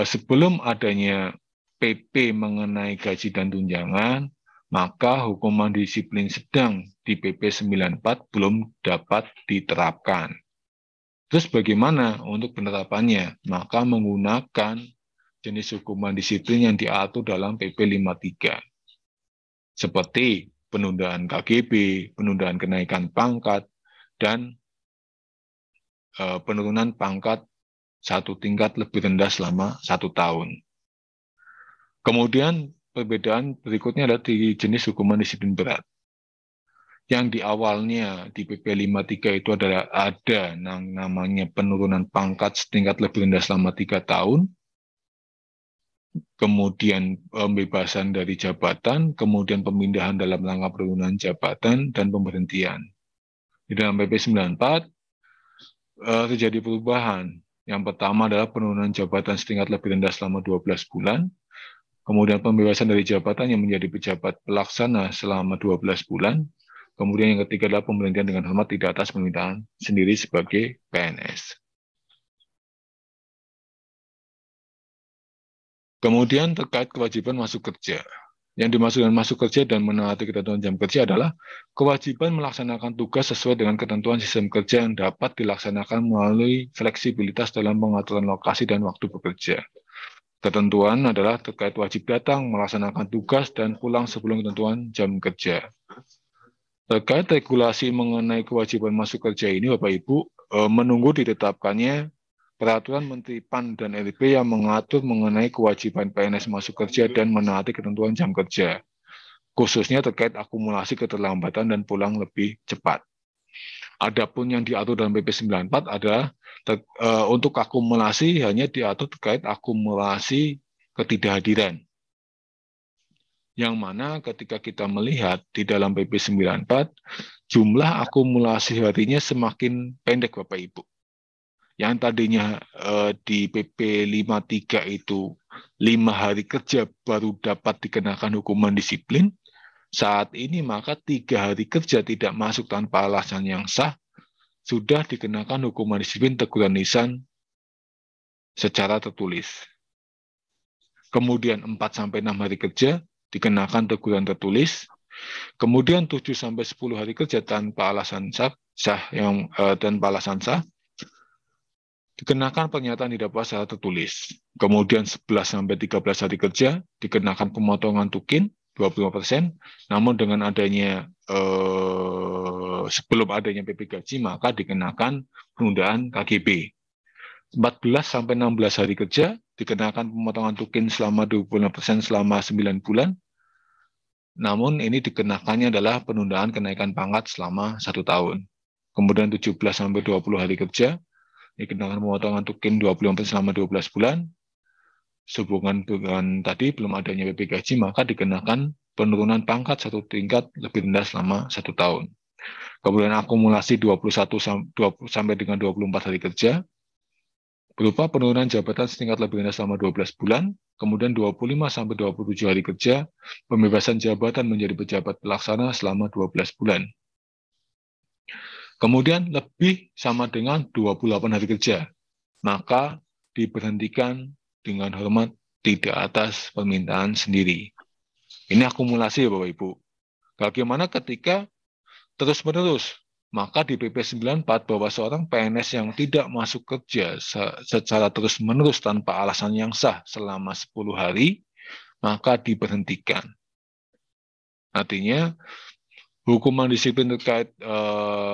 sebelum adanya PP mengenai gaji dan tunjangan, maka hukuman disiplin sedang di PP 94 belum dapat diterapkan. Terus bagaimana untuk penerapannya? Maka menggunakan jenis hukuman disiplin yang diatur dalam PP 53. Seperti penundaan KGB, penundaan kenaikan pangkat, dan penurunan pangkat 1 tingkat lebih rendah selama 1 tahun. Kemudian perbedaan berikutnya adalah di jenis hukuman disiplin berat. Yang di awalnya di PP 53 itu adalah ada namanya penurunan pangkat setingkat lebih rendah selama 3 tahun, kemudian pembebasan dari jabatan, kemudian pemindahan dalam rangka penurunan jabatan, dan pemberhentian. Di dalam PP 94 terjadi perubahan. Yang pertama adalah penurunan jabatan setingkat lebih rendah selama 12 bulan, kemudian pembebasan dari jabatan yang menjadi pejabat pelaksana selama 12 bulan, kemudian yang ketiga adalah pemberhentian dengan hormat tidak atas permintaan sendiri sebagai PNS. Kemudian terkait kewajiban masuk kerja. Yang dimaksud dengan masuk kerja dan menaati ketentuan jam kerja adalah kewajiban melaksanakan tugas sesuai dengan ketentuan sistem kerja yang dapat dilaksanakan melalui fleksibilitas dalam pengaturan lokasi dan waktu bekerja. Ketentuan adalah terkait wajib datang, melaksanakan tugas, dan pulang sebelum ketentuan jam kerja. Terkait regulasi mengenai kewajiban masuk kerja ini, Bapak Ibu, menunggu ditetapkannya Peraturan Menteri PAN dan RP yang mengatur mengenai kewajiban PNS masuk kerja dan menaati ketentuan jam kerja, khususnya terkait akumulasi keterlambatan dan pulang lebih cepat. Adapun yang diatur dalam PP 94 adalah untuk akumulasi hanya diatur terkait akumulasi ketidakhadiran. Yang mana ketika kita melihat di dalam PP 94, jumlah akumulasi harinya semakin pendek, Bapak Ibu. Yang tadinya di PP 53 itu 5 hari kerja baru dapat dikenakan hukuman disiplin, saat ini maka 3 hari kerja tidak masuk tanpa alasan yang sah, sudah dikenakan hukuman disiplin teguran lisan secara tertulis. Kemudian 4-6 hari kerja dikenakan teguran tertulis, Kemudian 7-10 hari kerja tanpa alasan sah dikenakan pernyataan tidak puas secara tertulis. Kemudian 11-13 hari kerja dikenakan pemotongan tukin 25%, namun dengan adanya sebelum adanya PP gaji maka dikenakan penundaan KGB. 14-16 hari kerja dikenakan pemotongan tukin selama 25% selama 9 bulan. Namun ini dikenakannya adalah penundaan kenaikan pangkat selama 1 tahun. Kemudian 17-20 hari kerja dikenakan pemotongan tukin 20% selama 12 bulan. Sehubungan dengan tadi belum adanya PP gaji, maka dikenakan penurunan pangkat 1 tingkat lebih rendah selama 1 tahun. Kemudian akumulasi 21 sampai dengan 24 hari kerja, berupa penurunan jabatan setingkat lebih rendah selama 12 bulan, kemudian 25 sampai 27 hari kerja, pembebasan jabatan menjadi pejabat pelaksana selama 12 bulan. Kemudian lebih sama dengan 28 hari kerja, maka diberhentikan dengan hormat tidak atas permintaan sendiri. Ini akumulasi ya Bapak Ibu. Bagaimana ketika terus-menerus? Maka di PP 94 bahwa seorang PNS yang tidak masuk kerja secara terus-menerus tanpa alasan yang sah selama 10 hari, maka diberhentikan. Artinya, hukuman disiplin terkait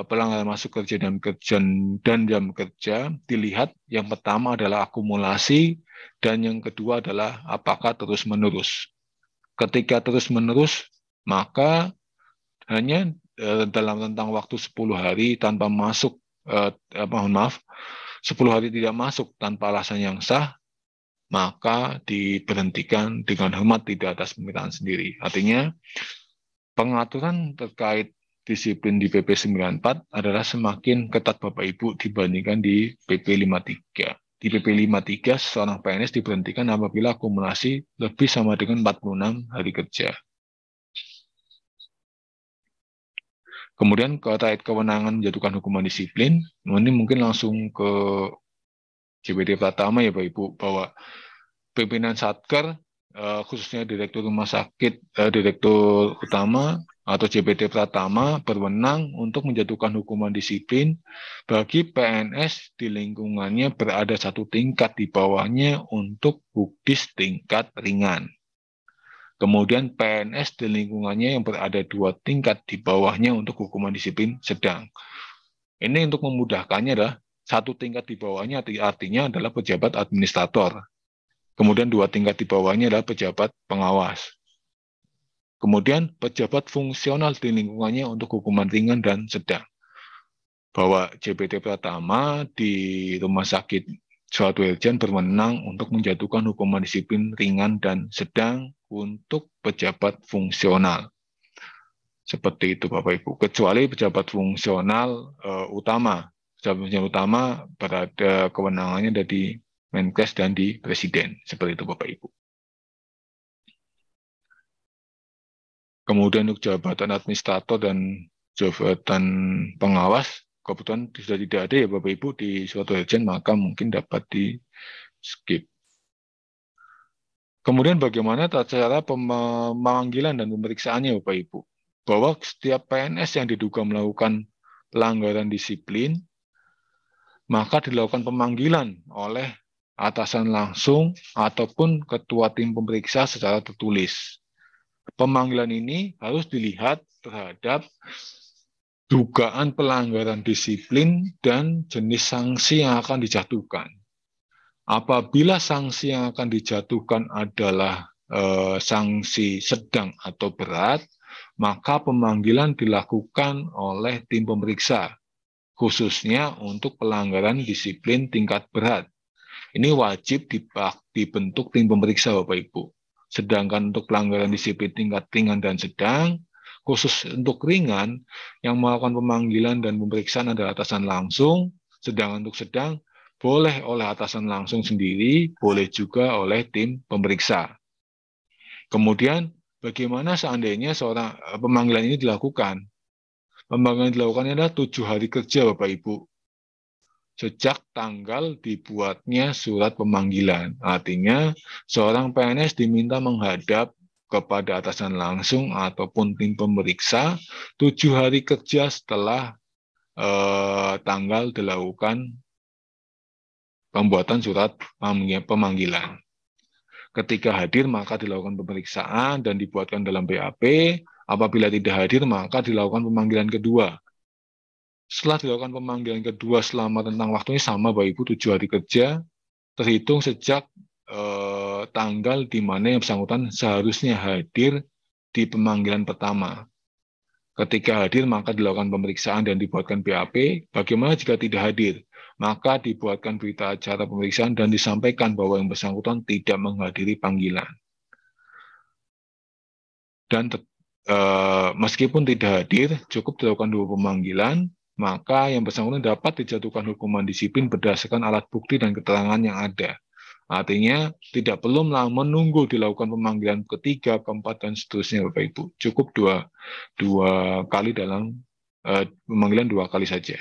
pelanggaran masuk kerja dan jam kerja dilihat yang pertama adalah akumulasi dan yang kedua adalah apakah terus-menerus. Ketika terus-menerus, maka hanya dalam rentang waktu 10 hari tanpa masuk, 10 hari tidak masuk tanpa alasan yang sah, maka diberhentikan dengan hormat tidak atas permintaan sendiri. Artinya, pengaturan terkait disiplin di PP 94 adalah semakin ketat Bapak Ibu dibandingkan di PP 53. Di PP 53, seorang PNS diberhentikan apabila akumulasi lebih sama dengan 46 hari kerja. Kemudian terkait kewenangan menjatuhkan hukuman disiplin, ini mungkin langsung ke JPT Pratama ya Bapak Ibu, bahwa pimpinan Satker, khususnya Direktur Rumah Sakit, Direktur Utama atau JPT Pratama berwenang untuk menjatuhkan hukuman disiplin bagi PNS di lingkungannya berada 1 tingkat di bawahnya untuk Bukdis tingkat ringan. Kemudian PNS di lingkungannya yang berada 2 tingkat di bawahnya untuk hukuman disiplin sedang. Ini untuk memudahkannya adalah 1 tingkat di bawahnya artinya adalah pejabat administrator. Kemudian 2 tingkat di bawahnya adalah pejabat pengawas. Kemudian pejabat fungsional di lingkungannya untuk hukuman ringan dan sedang. Bahwa JPT Pratama di Rumah Sakit Suatu Herjan berwenang untuk menjatuhkan hukuman disiplin ringan dan sedang untuk pejabat fungsional. Seperti itu Bapak Ibu. Kecuali pejabat fungsional utama. Pejabat fungsional utama berada kewenangannya ada di Menkes dan di Presiden. Seperti itu Bapak Ibu. Kemudian untuk jabatan administrator dan jabatan pengawas, kebetulan sudah tidak ada ya Bapak Ibu di Suatu Herjan, maka mungkin dapat di skip. Kemudian bagaimana cara pemanggilan dan pemeriksaannya Bapak Ibu? Bahwa setiap PNS yang diduga melakukan pelanggaran disiplin, maka dilakukan pemanggilan oleh atasan langsung ataupun ketua tim pemeriksa secara tertulis. Pemanggilan ini harus dilihat terhadap dugaan pelanggaran disiplin dan jenis sanksi yang akan dijatuhkan. Apabila sanksi yang akan dijatuhkan adalah sanksi sedang atau berat, maka pemanggilan dilakukan oleh tim pemeriksa, khususnya untuk pelanggaran disiplin tingkat berat. Ini wajib dibentuk tim pemeriksa Bapak Ibu. Sedangkan untuk pelanggaran disiplin tingkat ringan dan sedang, khusus untuk ringan, yang melakukan pemanggilan dan pemeriksaan adalah atasan langsung, sedangkan untuk sedang, boleh oleh atasan langsung sendiri, boleh juga oleh tim pemeriksa. Kemudian, bagaimana seandainya seorang pemanggilan ini dilakukan? Pemanggilan dilakukannya adalah 7 hari kerja Bapak Ibu. Sejak tanggal dibuatnya surat pemanggilan. Artinya, seorang PNS diminta menghadap kepada atasan langsung ataupun tim pemeriksa 7 hari kerja setelah tanggal dilakukan pembuatan surat pemanggilan. Ketika hadir maka dilakukan pemeriksaan dan dibuatkan dalam BAP. Apabila tidak hadir maka dilakukan pemanggilan kedua. Setelah dilakukan pemanggilan kedua selama rentang waktunya sama Bapak Ibu 7 hari kerja, terhitung sejak tanggal di mana yang bersangkutan seharusnya hadir di pemanggilan pertama. Ketika hadir maka dilakukan pemeriksaan dan dibuatkan BAP. Bagaimana jika tidak hadir? Maka dibuatkan berita acara pemeriksaan dan disampaikan bahwa yang bersangkutan tidak menghadiri panggilan. Dan meskipun tidak hadir, cukup dilakukan 2 pemanggilan, maka yang bersangkutan dapat dijatuhkan hukuman disiplin berdasarkan alat bukti dan keterangan yang ada. Artinya tidak perlu menunggu dilakukan pemanggilan ketiga, keempat, dan seterusnya Bapak Ibu. Cukup dua kali dalam pemanggilan 2 kali saja.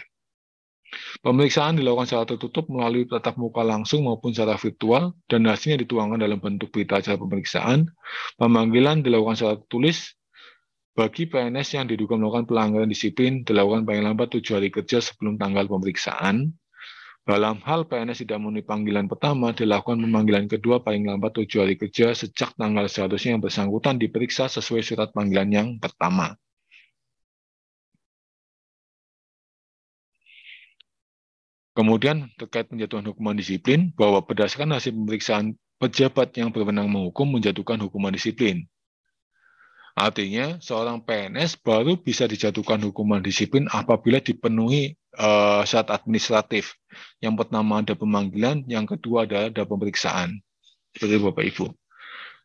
Pemeriksaan dilakukan secara tertutup melalui tatap muka langsung maupun secara virtual dan hasilnya dituangkan dalam bentuk berita acara pemeriksaan. Pemanggilan dilakukan secara tertulis bagi PNS yang diduga melakukan pelanggaran disiplin dilakukan paling lambat 7 hari kerja sebelum tanggal pemeriksaan. Dalam hal PNS tidak memenuhi panggilan pertama, dilakukan pemanggilan kedua paling lambat 7 hari kerja sejak tanggal seharusnya yang bersangkutan diperiksa sesuai surat panggilan yang pertama. Kemudian terkait penjatuhan hukuman disiplin, bahwa berdasarkan hasil pemeriksaan pejabat yang berwenang menghukum menjatuhkan hukuman disiplin. Artinya, seorang PNS baru bisa dijatuhkan hukuman disiplin apabila dipenuhi syarat administratif. Yang pertama ada pemanggilan, yang kedua ada pemeriksaan. Seperti Bapak Ibu.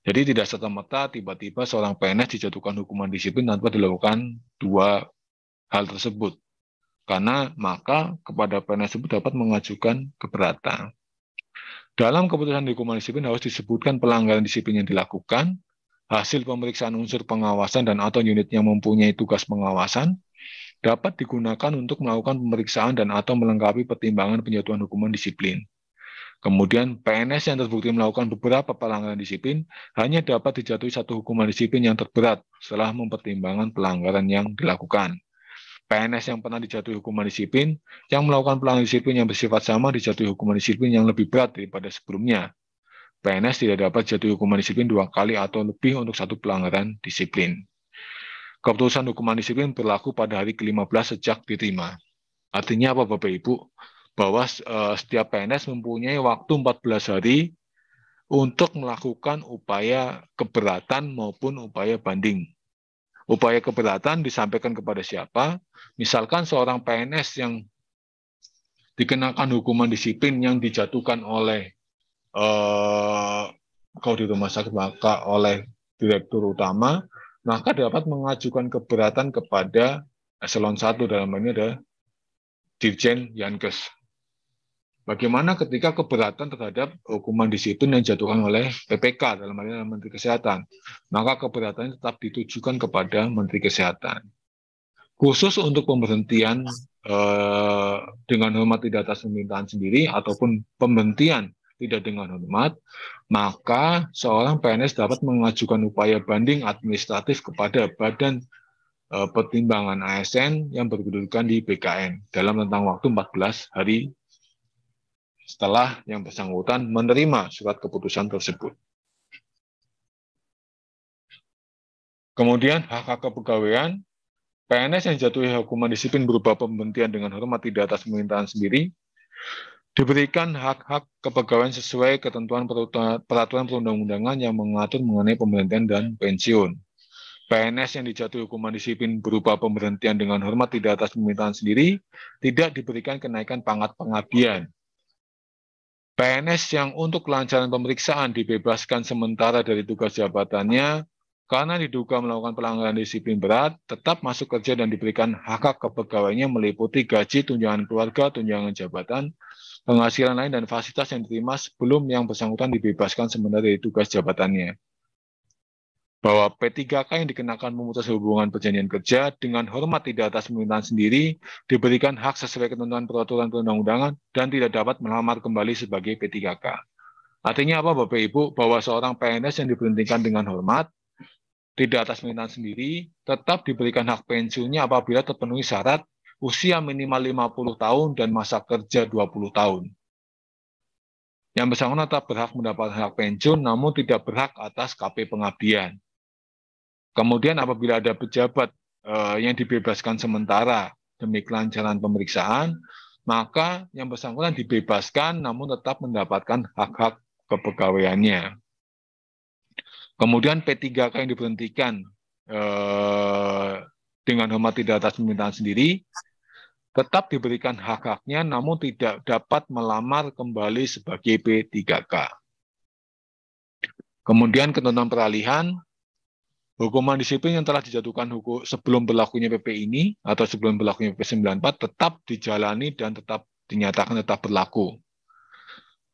Jadi tidak serta-merta tiba-tiba seorang PNS dijatuhkan hukuman disiplin tanpa dilakukan 2 hal tersebut. Karena maka kepada PNS tersebut dapat mengajukan keberatan. Dalam keputusan hukuman disiplin harus disebutkan pelanggaran disiplin yang dilakukan, hasil pemeriksaan unsur pengawasan dan atau unit yang mempunyai tugas pengawasan, dapat digunakan untuk melakukan pemeriksaan dan atau melengkapi pertimbangan penjatuhan hukuman disiplin. Kemudian PNS yang terbukti melakukan beberapa pelanggaran disiplin hanya dapat dijatuhi 1 hukuman disiplin yang terberat setelah mempertimbangkan pelanggaran yang dilakukan. PNS yang pernah dijatuhi hukuman disiplin yang melakukan pelanggaran disiplin yang bersifat sama dijatuhi hukuman disiplin yang lebih berat daripada sebelumnya. PNS tidak dapat dijatuhi hukuman disiplin 2 kali atau lebih untuk 1 pelanggaran disiplin. Keputusan hukuman disiplin berlaku pada hari ke-15 sejak diterima. Artinya apa Bapak Ibu? Bahwa setiap PNS mempunyai waktu 14 hari untuk melakukan upaya keberatan maupun upaya banding. Upaya keberatan disampaikan kepada siapa? Misalkan seorang PNS yang dikenakan hukuman disiplin yang dijatuhkan oleh kalau di rumah sakit maka oleh direktur utama, maka dapat mengajukan keberatan kepada eselon 1 dalam hal ini ada Dirjen Yankes. Bagaimana ketika keberatan terhadap hukuman disiplin yang dijatuhkan oleh PPK dalam hal ini Menteri Kesehatan, maka keberatan tetap ditujukan kepada Menteri Kesehatan. Khusus untuk pemberhentian dengan hormat tidak atas permintaan sendiri ataupun pemberhentian tidak dengan hormat, maka seorang PNS dapat mengajukan upaya banding administratif kepada Badan Pertimbangan ASN yang berkedudukan di BKN dalam rentang waktu 14 hari setelah yang bersangkutan menerima surat keputusan tersebut. Kemudian hak-hak kepegawaian, PNS yang jatuhi hukuman disiplin berupa pemberhentian dengan hormat tidak atas permintaan sendiri, diberikan hak-hak kepegawaian sesuai ketentuan peraturan perundang-undangan yang mengatur mengenai pemberhentian dan pensiun. PNS yang dijatuhi hukuman disiplin berupa pemberhentian dengan hormat tidak atas permintaan sendiri, tidak diberikan kenaikan pangkat pengabdian. PNS yang untuk kelancaran pemeriksaan dibebaskan sementara dari tugas jabatannya karena diduga melakukan pelanggaran disiplin berat, tetap masuk kerja dan diberikan hak-hak kepegawaiannya meliputi gaji, tunjangan keluarga, tunjangan jabatan, penghasilan lain, dan fasilitas yang diterima sebelum yang bersangkutan dibebaskan sementara dari tugas jabatannya. Bahwa P3K yang dikenakan memutus hubungan perjanjian kerja dengan hormat tidak atas permintaan sendiri diberikan hak sesuai ketentuan peraturan perundang-undangan dan tidak dapat melamar kembali sebagai P3K. Artinya apa Bapak Ibu? Bahwa seorang PNS yang diberhentikan dengan hormat tidak atas permintaan sendiri, tetap diberikan hak pensiunnya apabila terpenuhi syarat usia minimal 50 tahun dan masa kerja 20 tahun. Yang bersangkutan tetap berhak mendapatkan hak pensiun, namun tidak berhak atas KP pengabdian. Kemudian apabila ada pejabat yang dibebaskan sementara demi kelancaran pemeriksaan, maka yang bersangkutan dibebaskan namun tetap mendapatkan hak-hak kepegawaiannya. Kemudian P3K yang diberhentikan dengan hormat tidak atas permintaan sendiri, tetap diberikan hak-haknya namun tidak dapat melamar kembali sebagai P3K. Kemudian ketentuan peralihan, hukuman disiplin yang telah dijatuhkan sebelum berlakunya PP ini atau sebelum berlakunya PP 94 tetap dijalani dan tetap dinyatakan tetap berlaku.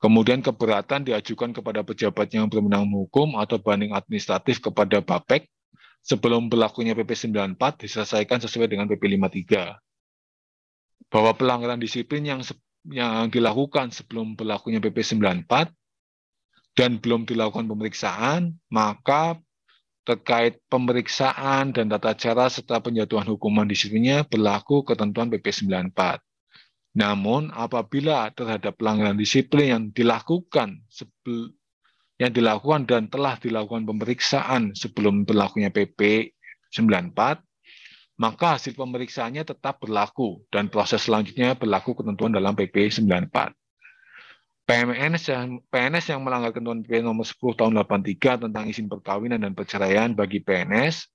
Kemudian keberatan diajukan kepada pejabat yang berwenang hukum atau banding administratif kepada BAPEK sebelum berlakunya PP 94 diselesaikan sesuai dengan PP 53. Bahwa pelanggaran disiplin yang dilakukan sebelum berlakunya PP 94 dan belum dilakukan pemeriksaan, maka terkait pemeriksaan dan tata cara serta penjatuhan hukuman disiplinnya berlaku ketentuan PP 94. Namun, apabila terhadap pelanggaran disiplin yang dilakukan dan telah dilakukan pemeriksaan sebelum berlakunya PP 94, maka hasil pemeriksaannya tetap berlaku dan proses selanjutnya berlaku ketentuan dalam PP 94. PNS yang melanggar ketentuan PP nomor 10 tahun 83 tentang izin perkawinan dan perceraian bagi PNS,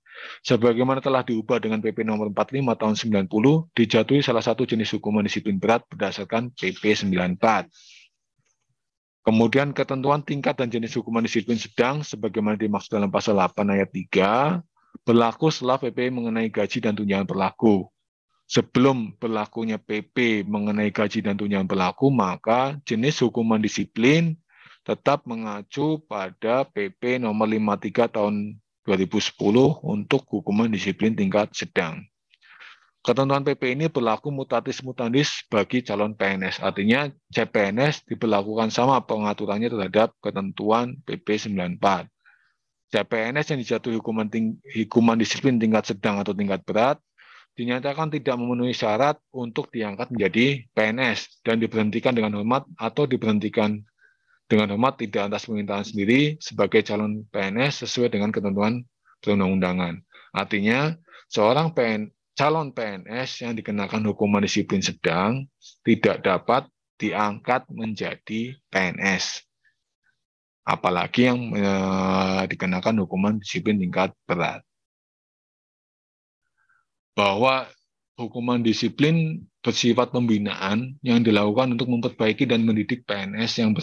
sebagaimana telah diubah dengan PP nomor 45 tahun 90, dijatuhi salah satu jenis hukuman disiplin berat berdasarkan PP 94. Kemudian ketentuan tingkat dan jenis hukuman disiplin sedang, sebagaimana dimaksud dalam pasal 8 ayat 3, berlaku setelah PP mengenai gaji dan tunjangan berlaku. Sebelum berlakunya PP mengenai gaji dan tunjangan berlaku, maka jenis hukuman disiplin tetap mengacu pada PP nomor 53 tahun 2010 untuk hukuman disiplin tingkat sedang. Ketentuan PP ini berlaku mutatis mutandis bagi calon PNS. Artinya CPNS diberlakukan sama pengaturannya terhadap ketentuan PP 94. CPNS yang dijatuhi hukuman disiplin tingkat sedang atau tingkat berat dinyatakan tidak memenuhi syarat untuk diangkat menjadi PNS dan diberhentikan dengan hormat atau diberhentikan dengan hormat tidak atas permintaan sendiri sebagai calon PNS sesuai dengan ketentuan perundang-undangan. Artinya, seorang calon PNS yang dikenakan hukuman disiplin sedang tidak dapat diangkat menjadi PNS. Apalagi yang dikenakan hukuman disiplin tingkat berat. Bahwa hukuman disiplin bersifat pembinaan yang dilakukan untuk memperbaiki dan mendidik PNS yang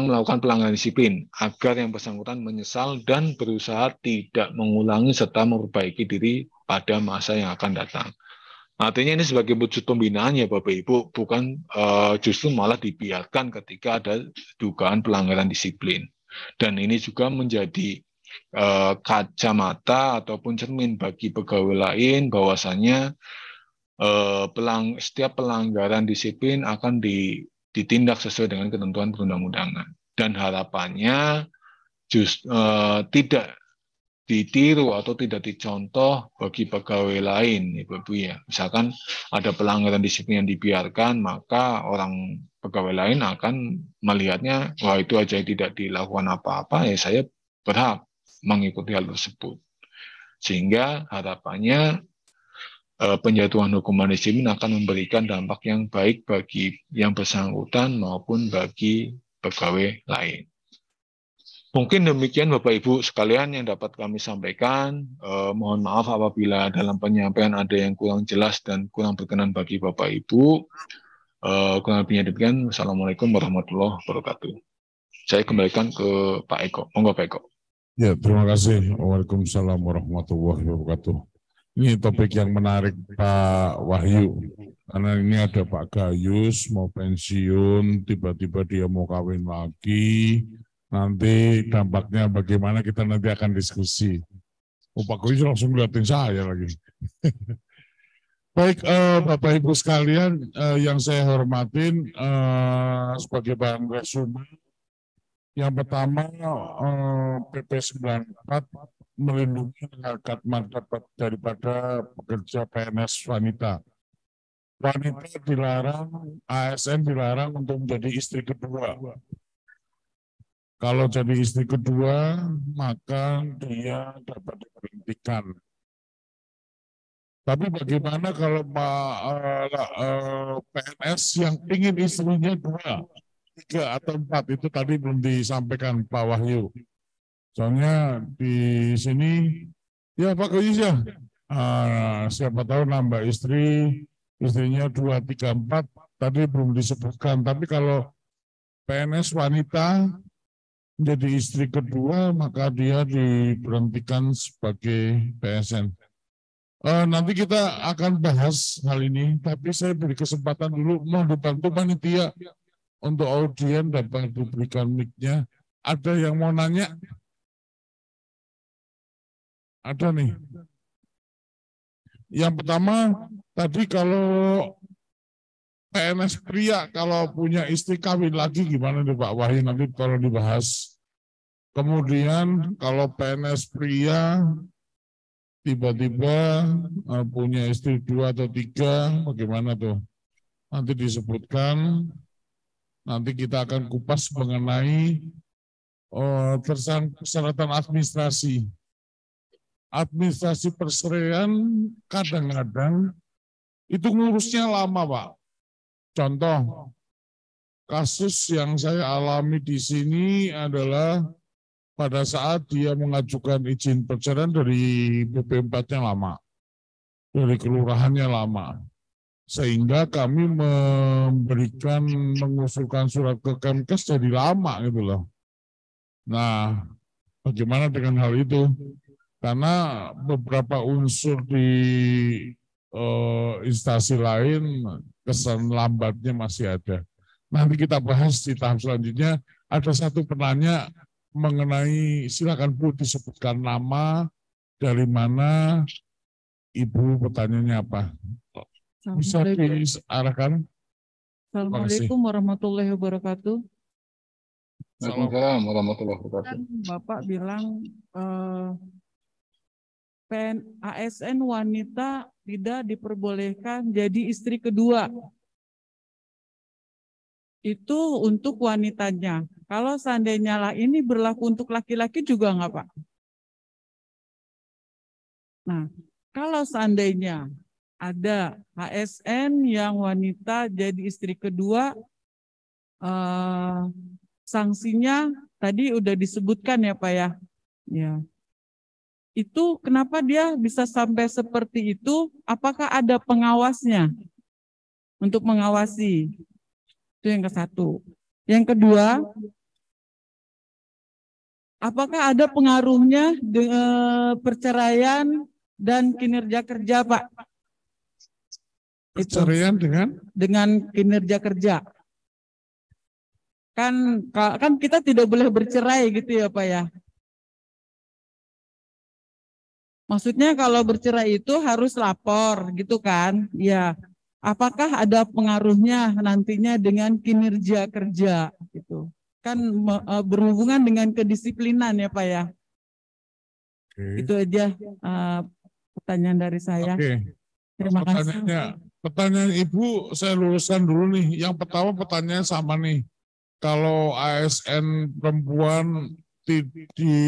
melakukan pelanggaran disiplin agar yang bersangkutan menyesal dan berusaha tidak mengulangi serta memperbaiki diri pada masa yang akan datang. Artinya ini sebagai wujud pembinaan ya Bapak Ibu, bukan justru malah dibiarkan ketika ada dugaan pelanggaran disiplin. Dan ini juga menjadi kacamata ataupun cermin bagi pegawai lain bahwasanya setiap pelanggaran disiplin akan ditindak sesuai dengan ketentuan perundang-undangan dan harapannya tidak ditiru atau tidak dicontoh bagi pegawai lain, Ibu ya. Misalkan ada pelanggaran disiplin yang dibiarkan, maka orang pegawai lain akan melihatnya, wah itu aja tidak dilakukan apa-apa, ya saya berhak mengikuti hal tersebut. Sehingga harapannya penjatuhan hukuman disiplin akan memberikan dampak yang baik bagi yang bersangkutan maupun bagi pegawai lain. Mungkin demikian Bapak Ibu sekalian yang dapat kami sampaikan. Mohon maaf apabila dalam penyampaian ada yang kurang jelas dan kurang berkenan bagi Bapak Ibu. Kurang lebihnya demikian. Wassalamualaikum warahmatullahi wabarakatuh. Saya kembalikan ke Pak Eko. Monggo Pak Eko. Ya, terima kasih. Waalaikumsalam warahmatullahi wabarakatuh. Ini topik yang menarik Pak Wahyu. Karena ini ada Pak Gayus mau pensiun, tiba-tiba dia mau kawin lagi. Nanti dampaknya bagaimana kita nanti akan diskusi. Pak Gayus langsung lihatin saya lagi. Baik, Bapak Ibu sekalian yang saya hormatin sebagai bahan resume, Yang pertama, PP 94 melindungi hak martabat daripada pekerja PNS wanita. Wanita dilarang, ASN dilarang untuk menjadi istri kedua. Kalau jadi istri kedua, maka dia dapat diberhentikan. Tapi bagaimana kalau PNS yang ingin istrinya 2, 3, atau 4, itu tadi belum disampaikan Pak Wahyu. Soalnya di sini, ya Pak Kuyus ya, siapa tahu nambah istrinya 2, 3, 4, tadi belum disebutkan. Tapi kalau PNS wanita menjadi istri kedua, maka dia diberhentikan sebagai PSN. Nanti kita akan bahas hal ini, tapi saya beri kesempatan dulu, mau dibantu panitia untuk audien dapat diberikan mic-nya. Ada yang mau nanya? Ada nih. Yang pertama, tadi kalau PNS pria kalau punya istri kawin lagi gimana nih Pak Wahyu, nanti tolong dibahas. Kemudian kalau PNS pria tiba-tiba punya istri 2 atau 3, bagaimana tuh? Nanti disebutkan, nanti kita akan kupas mengenai persyaratan administrasi. Administrasi perceraian kadang-kadang itu ngurusnya lama, Pak. Contoh, kasus yang saya alami di sini adalah pada saat dia mengajukan izin perceraian dari BP4-nya lama, dari kelurahannya lama. Sehingga kami mengusulkan surat ke Kemkes jadi lama gitu loh. Nah, bagaimana dengan hal itu? Karena beberapa unsur di instansi lain kesan lambatnya masih ada. Nanti kita bahas di tahap selanjutnya. Ada satu penanya mengenai, silakan Bu disebutkan nama, dari mana, Ibu pertanyaannya apa? Bisa diarahkan? Assalamualaikum warahmatullahi wabarakatuh. Waalaikumsalam warahmatullahi wabarakatuh. Kan Bapak bilang ASN wanita tidak diperbolehkan jadi istri kedua. Itu untuk wanitanya. Kalau seandainya lah ini berlaku untuk laki-laki juga nggak Pak? Nah, kalau seandainya ada ASN yang wanita jadi istri kedua, sanksinya tadi udah disebutkan ya Pak ya. Ya. Itu kenapa dia bisa sampai seperti itu? Apakah ada pengawasnya untuk mengawasi? Itu yang ke satu. Yang kedua, apakah ada pengaruhnya perceraian dan kinerja kerja, Pak? Perceraian dengan kinerja kerja. Kan kita tidak boleh bercerai gitu ya, Pak ya. Maksudnya kalau bercerai itu harus lapor gitu kan? Ya. Apakah ada pengaruhnya nantinya dengan kinerja kerja gitu? Kan berhubungan dengan kedisiplinan ya Pak ya. Oke. Itu aja pertanyaan dari saya. Oke. Terima kasih. Pertanyaan Ibu saya luruskan dulu nih. Yang pertama pertanyaan sama nih. Kalau ASN perempuan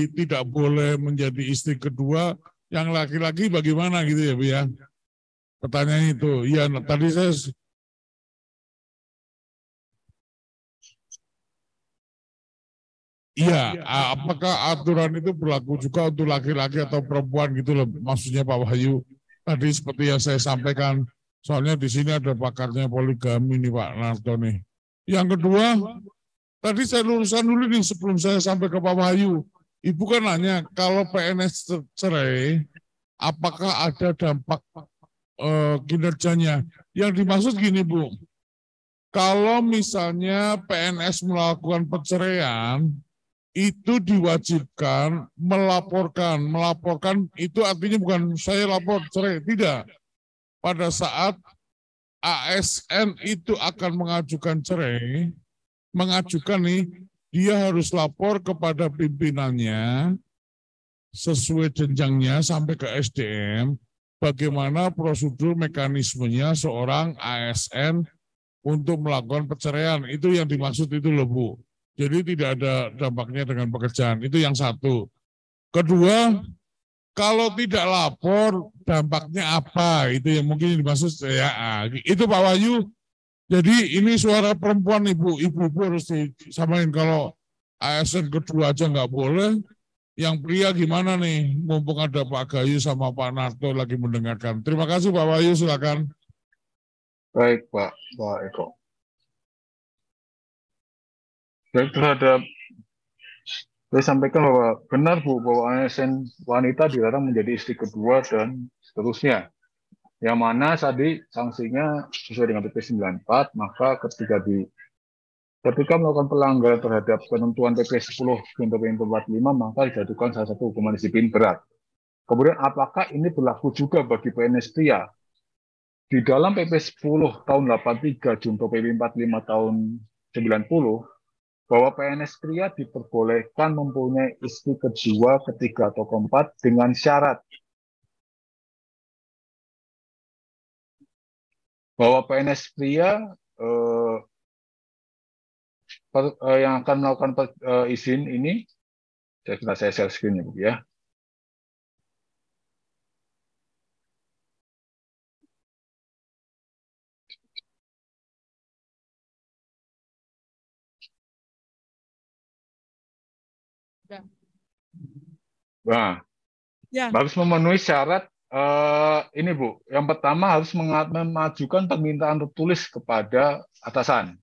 tidak boleh menjadi istri kedua, yang laki-laki bagaimana gitu ya Bu ya? Pertanyaan itu. Iya, tadi saya iya, apakah aturan itu berlaku juga untuk laki-laki atau perempuan gitu loh, maksudnya Pak Wahyu. Tadi seperti yang saya sampaikan, soalnya di sini ada pakarnya poligami nih Pak Narto nih. Yang kedua, tadi saya luruskan dulu nih sebelum saya sampai ke Pak Wahyu. Ibu kan nanya, kalau PNS cerai, apakah ada dampak kinerjanya? Yang dimaksud gini Bu, kalau misalnya PNS melakukan perceraian, itu diwajibkan melaporkan. Melaporkan itu artinya bukan saya lapor cerai, tidak. Pada saat ASN itu akan mengajukan cerai, mengajukan nih, dia harus lapor kepada pimpinannya sesuai jenjangnya sampai ke SDM, bagaimana prosedur mekanismenya seorang ASN untuk melakukan perceraian. Itu yang dimaksud itu loh Bu. Jadi tidak ada dampaknya dengan pekerjaan. Itu yang satu. Kedua, kalau tidak lapor dampaknya apa? Itu yang mungkin dimaksud ya. Itu Pak Wahyu. Jadi ini suara perempuan ibu-ibu harus disamain. Kalau ASN kedua aja nggak boleh, yang pria gimana nih? Mumpung ada Pak Gayu sama Pak Narto lagi mendengarkan. Terima kasih Pak Wahyu, silakan. Baik Pak Eko. Baik, terhadap saya sampaikan bahwa benar Bu, bahwa ASN wanita dilarang menjadi istri kedua dan seterusnya. Yang mana tadi sanksinya sesuai dengan PP 94, maka ketika melakukan pelanggaran terhadap ketentuan PP 10 dan PP 45, maka dijatuhkan salah satu hukuman disiplin berat. Kemudian apakah ini berlaku juga bagi PNS pria? Di dalam PP 10 tahun 83 junto PP 45 tahun 90, bahwa PNS pria diperbolehkan mempunyai istri kedua, ketiga, atau keempat dengan syarat bahwa PNS pria yang akan melakukan izin ini, saya share screen ya Bu ya. Nah, Ya. harus memenuhi syarat ini Bu. Yang pertama harus memajukan permintaan tertulis kepada atasan.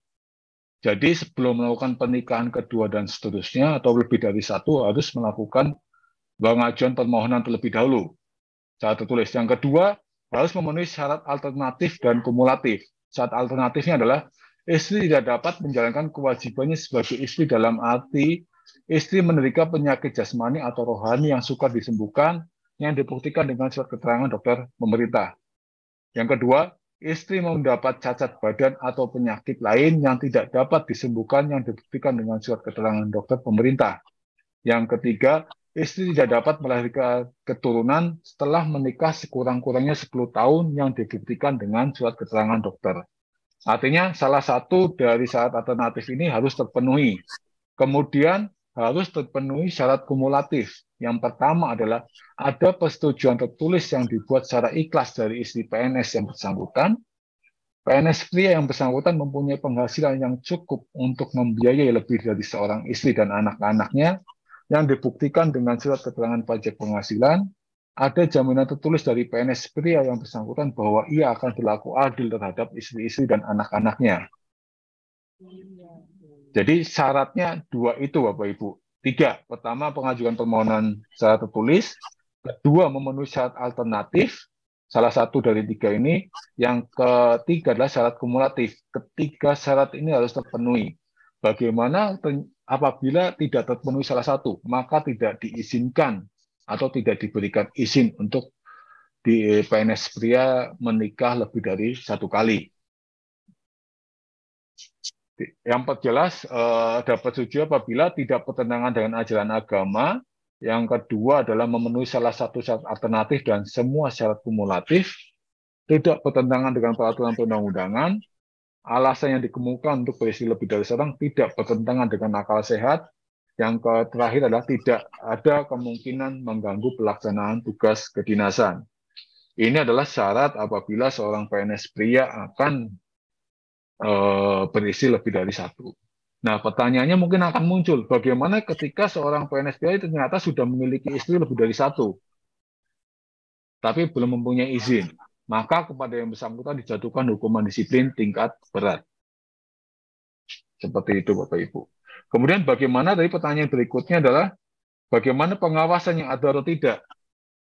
Jadi sebelum melakukan pernikahan kedua dan seterusnya atau lebih dari satu harus melakukan pengajuan permohonan terlebih dahulu. Syarat tertulis. Yang kedua harus memenuhi syarat alternatif dan kumulatif. Syarat alternatifnya adalah istri tidak dapat menjalankan kewajibannya sebagai istri dalam arti istri menderita penyakit jasmani atau rohani yang sukar disembuhkan yang dibuktikan dengan surat keterangan dokter pemerintah. Yang kedua, istri mendapat cacat badan atau penyakit lain yang tidak dapat disembuhkan yang dibuktikan dengan surat keterangan dokter pemerintah. Yang ketiga, istri tidak dapat melahirkan keturunan setelah menikah sekurang-kurangnya 10 tahun yang dibuktikan dengan surat keterangan dokter. Artinya salah satu dari syarat alternatif ini harus terpenuhi. Kemudian harus terpenuhi syarat kumulatif. Yang pertama adalah ada persetujuan tertulis yang dibuat secara ikhlas dari istri PNS yang bersangkutan. PNS pria yang bersangkutan mempunyai penghasilan yang cukup untuk membiayai lebih dari seorang istri dan anak-anaknya yang dibuktikan dengan surat keterangan pajak penghasilan. Ada jaminan tertulis dari PNS pria yang bersangkutan bahwa ia akan berlaku adil terhadap istri-istri dan anak-anaknya. Jadi syaratnya dua itu Bapak Ibu. Tiga, pertama pengajuan permohonan secara tertulis. Kedua, memenuhi syarat alternatif. Salah satu dari tiga ini. Yang ketiga adalah syarat kumulatif. Ketiga syarat ini harus terpenuhi. Bagaimana apabila tidak terpenuhi salah satu, maka tidak diizinkan atau tidak diberikan izin untuk di PNS pria menikah lebih dari satu kali. Yang perjelas dapat setuju apabila tidak bertentangan dengan ajaran agama. Yang kedua adalah memenuhi salah satu syarat alternatif dan semua syarat kumulatif. Tidak bertentangan dengan peraturan perundang-undangan. Alasan yang dikemukakan untuk beristri lebih dari seorang tidak bertentangan dengan akal sehat. Yang terakhir adalah tidak ada kemungkinan mengganggu pelaksanaan tugas kedinasan. Ini adalah syarat apabila seorang PNS pria akan berisi lebih dari satu. Nah, pertanyaannya mungkin akan muncul, bagaimana ketika seorang PNS pria ternyata sudah memiliki istri lebih dari satu, tapi belum mempunyai izin, maka kepada yang bersangkutan dijatuhkan hukuman disiplin tingkat berat. Seperti itu, Bapak Ibu. Kemudian bagaimana dari pertanyaan berikutnya adalah, bagaimana pengawasan yang ada atau tidak?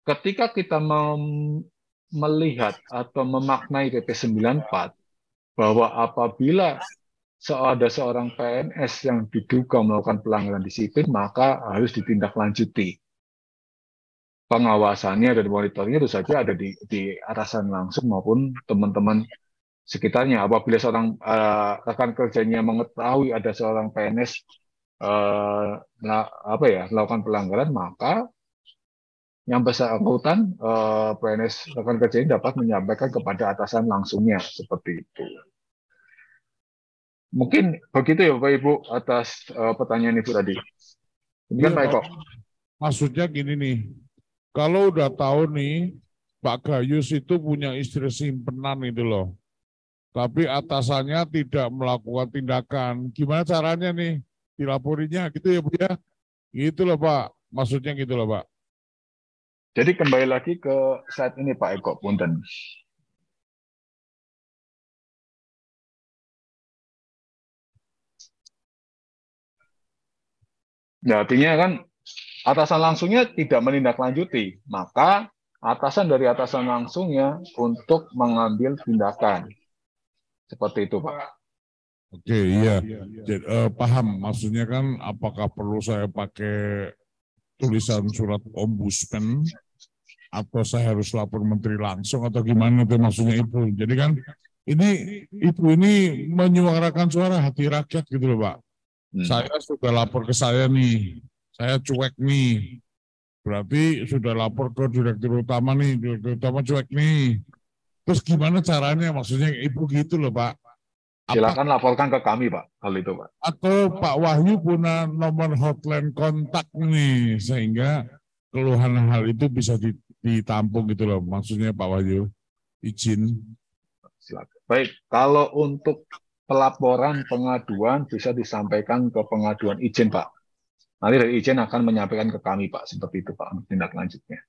Ketika kita melihat atau memaknai PP 94, bahwa apabila ada seorang PNS yang diduga melakukan pelanggaran disiplin, maka harus ditindaklanjuti. Pengawasannya dan monitoringnya itu saja ada di atasan langsung maupun teman-teman sekitarnya. Apabila seorang rekan kerjanya mengetahui ada seorang PNS melakukan pelanggaran, maka yang bersangkutan PNS rekan kerja ini dapat menyampaikan kepada atasan langsungnya seperti itu. Mungkin begitu ya Bapak Ibu atas pertanyaan Ibu tadi. Demikian Pak Eko. Maksudnya gini nih, kalau udah tahu nih Pak Gayus itu punya istri simpenan itu loh, tapi atasannya tidak melakukan tindakan, gimana caranya nih dilaporinya gitu ya Bu ya? Gitu loh Pak, maksudnya gitu loh Pak. Jadi kembali lagi ke saat ini Pak Eko, punten. Ya, artinya kan atasan langsungnya tidak menindaklanjuti, maka atasan dari atasan langsungnya untuk mengambil tindakan. Seperti itu, Pak. Oke, iya. Jadi, paham. Maksudnya kan apakah perlu saya pakai tulisan surat ombudsman atau saya harus lapor menteri langsung atau gimana itu maksudnya Ibu. Jadi kan ini Ibu ini menyuarakan suara hati rakyat gitu loh Pak. Saya sudah lapor ke saya nih, saya cuek nih. Berarti sudah lapor ke direktur utama nih, direktur utama cuek nih. Terus gimana caranya? Maksudnya Ibu gitu loh Pak. Silakan laporkan ke kami Pak, hal itu Pak. Atau Pak Wahyu punya nomor hotline kontak nih, sehingga keluhan hal itu bisa ditampung gitu loh. Maksudnya Pak Wahyu, izin. Silakan. Baik, kalau untuk pelaporan pengaduan bisa disampaikan ke pengaduan izin Pak. Nanti dari izin akan menyampaikan ke kami Pak, seperti itu Pak, untuk tindak lanjutnya.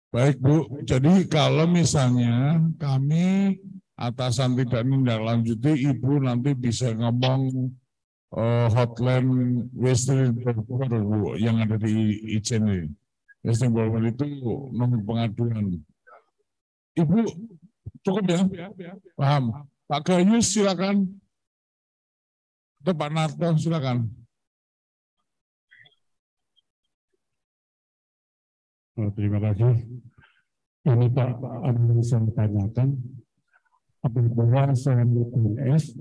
Baik Bu, jadi kalau misalnya kami atasan tidak menindaklanjuti, Ibu nanti bisa ngomong hotline whistleblower Bu, yang ada di izin ini. Whistleblower itu nomor pengaduan. Ibu cukup ya? Paham? Pak Gayus silakan. Atau Pak Narto silakan. Terima kasih. Ini Pak, ada yang saya tanyakan. Apabila saya PNS,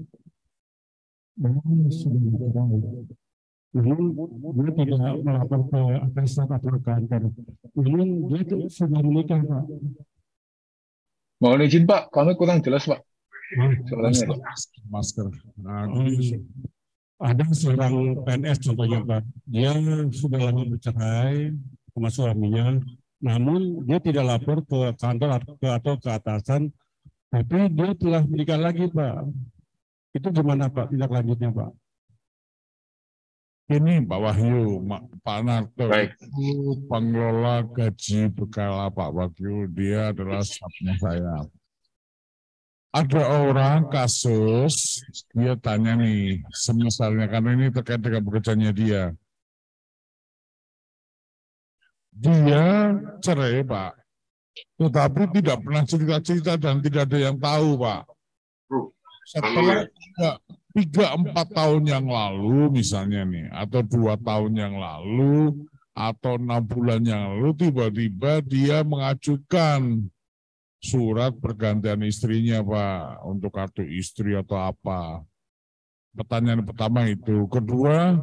memang sudah diketahui. Dia tidak melapor ke atasan atau ke kantor. Ini dia sudah menikah Pak. Mohon izin Pak, kami kurang jelas Pak. Masker. Nah, ada seorang PNS contohnya Pak, dia sudah lama bercerai sama suaminya, namun dia tidak lapor ke kantor atau ke atasan, tapi dia telah menikah lagi Pak. Itu gimana Pak tindak lanjutnya Pak? Ini Pak Wahyu, Pak Narto itu pengelola gaji berkala Pak Wahyu, dia adalah stafnya saya. Ada orang kasus, dia tanya nih, semisalnya karena ini terkait dengan pekerjaannya dia. Dia cerai Pak, tetapi tidak pernah cerita-cerita dan tidak ada yang tahu Pak. Setelah 3-4 tahun yang lalu misalnya nih, atau 2 tahun yang lalu, atau 6 bulan yang lalu, tiba-tiba dia mengajukan surat pergantian istrinya Pak, untuk kartu istri atau apa. Pertanyaan pertama itu. Kedua,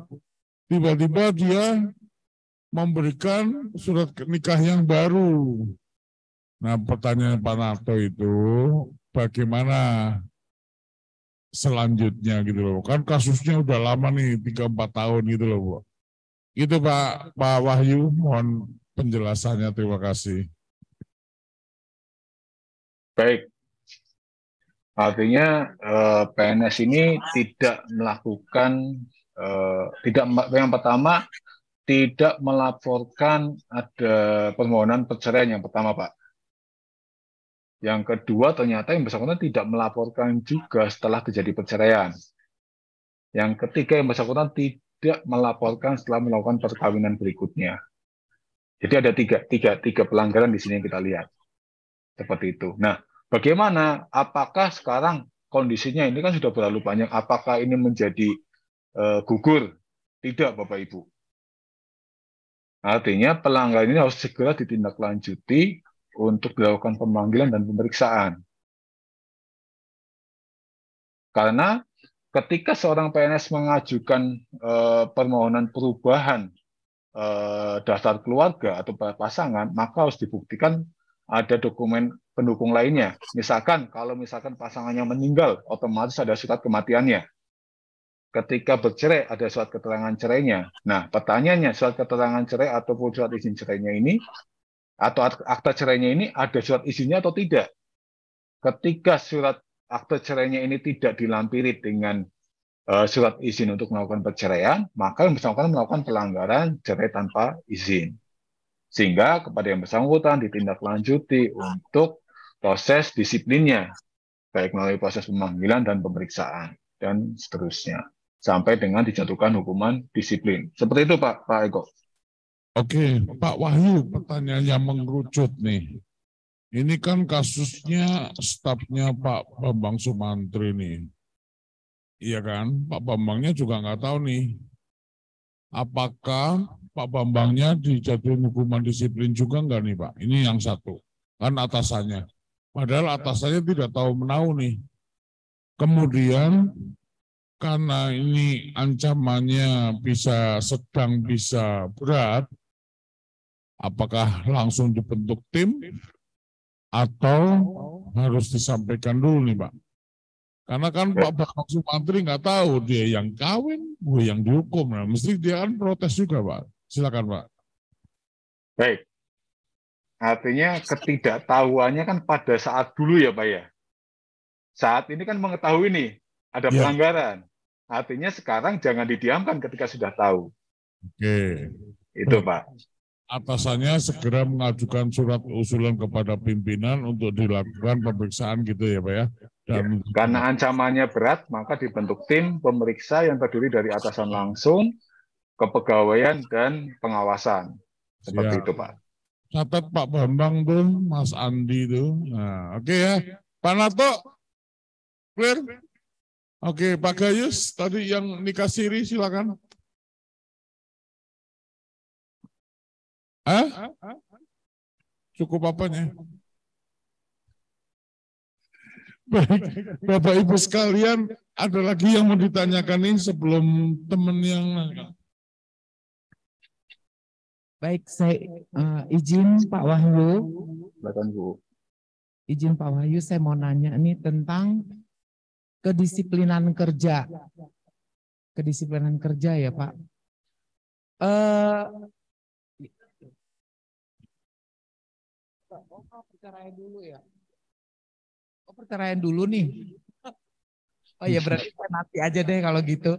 tiba-tiba dia memberikan surat nikah yang baru. Nah, pertanyaan Pak Narto itu, bagaimana selanjutnya gitu loh. Kan kasusnya udah lama nih, 3-4 tahun gitu loh Bu. Itu Pak Wahyu, mohon penjelasannya, terima kasih. Baik, artinya PNS ini tidak melakukan, yang pertama tidak melaporkan ada permohonan perceraian yang pertama Pak. Yang kedua ternyata yang bersangkutan tidak melaporkan juga setelah terjadi perceraian. Yang ketiga yang bersangkutan tidak melaporkan setelah melakukan perkawinan berikutnya. Jadi ada tiga pelanggaran di sini yang kita lihat. Seperti itu. Nah, bagaimana? Apakah sekarang kondisinya ini kan sudah berlalu banyak? Apakah ini menjadi gugur? Tidak, Bapak Ibu. Artinya pelanggaran ini harus segera ditindaklanjuti untuk dilakukan pemanggilan dan pemeriksaan. Karena ketika seorang PNS mengajukan permohonan perubahan daftar keluarga atau pasangan, maka harus dibuktikan ada dokumen pendukung lainnya. Misalkan kalau pasangannya meninggal, otomatis ada surat kematiannya. Ketika bercerai ada surat keterangan cerainya. Nah, pertanyaannya, surat keterangan cerai ataupun surat izin cerainya ini atau akta cerainya ini ada surat izinnya atau tidak? Ketika surat akta cerainya ini tidak dilampiri dengan surat izin untuk melakukan perceraian, maka yang bersangkutan melakukan pelanggaran cerai tanpa izin. Sehingga kepada yang bersangkutan ditindaklanjuti untuk proses disiplinnya, baik melalui proses pemanggilan dan pemeriksaan, dan seterusnya. Sampai dengan dijatuhkan hukuman disiplin. Seperti itu Pak Eko. Oke, Pak Wahyu, pertanyaannya mengerucut nih. Ini kan kasusnya stafnya Pak Bambang Sumantri nih. Iya kan, Pak Bambangnya juga nggak tahu nih, apakah Pak Bambangnya dijatuhin hukuman disiplin juga nggak nih Pak? Ini yang satu, kan atasannya. Padahal atasannya tidak tahu menahu nih. Kemudian karena ini ancamannya bisa sedang bisa berat, apakah langsung dibentuk tim atau harus disampaikan dulu nih Pak? Karena kan Pak Bambang Sumantri nggak tahu dia yang kawin, gue yang dihukum. Nah, mesti dia kan protes juga, Pak. Silakan, Pak. Baik. Artinya ketidaktahuannya kan pada saat dulu ya, Pak ya. Saat ini kan mengetahui nih ada pelanggaran. Artinya sekarang jangan didiamkan ketika sudah tahu. Oke. Itu, Pak. Atasannya segera mengajukan surat usulan kepada pimpinan untuk dilakukan pemeriksaan gitu ya, Pak ya. Dan karena ancamannya berat, maka dibentuk tim pemeriksa yang terdiri dari atasan langsung, kepegawaian, dan pengawasan. Seperti itu, Pak. Catat Pak Bambang tuh, Mas Andi tuh. Nah, oke ya. Pak Nato, clear? Oke, Pak Gayus, tadi yang nikah siri, silakan. Cukup apanya? Baik, Bapak Ibu sekalian, ada lagi yang mau ditanyakan ini sebelum teman yang... Baik, saya izin Pak Wahyu. Silakan, Bu. Izin Pak Wahyu, saya mau nanya ini tentang kedisiplinan kerja. Kedisiplinan kerja ya Pak. Perceraian dulu ya. Perceraian dulu nih. Oh ya berarti nanti aja deh kalau gitu.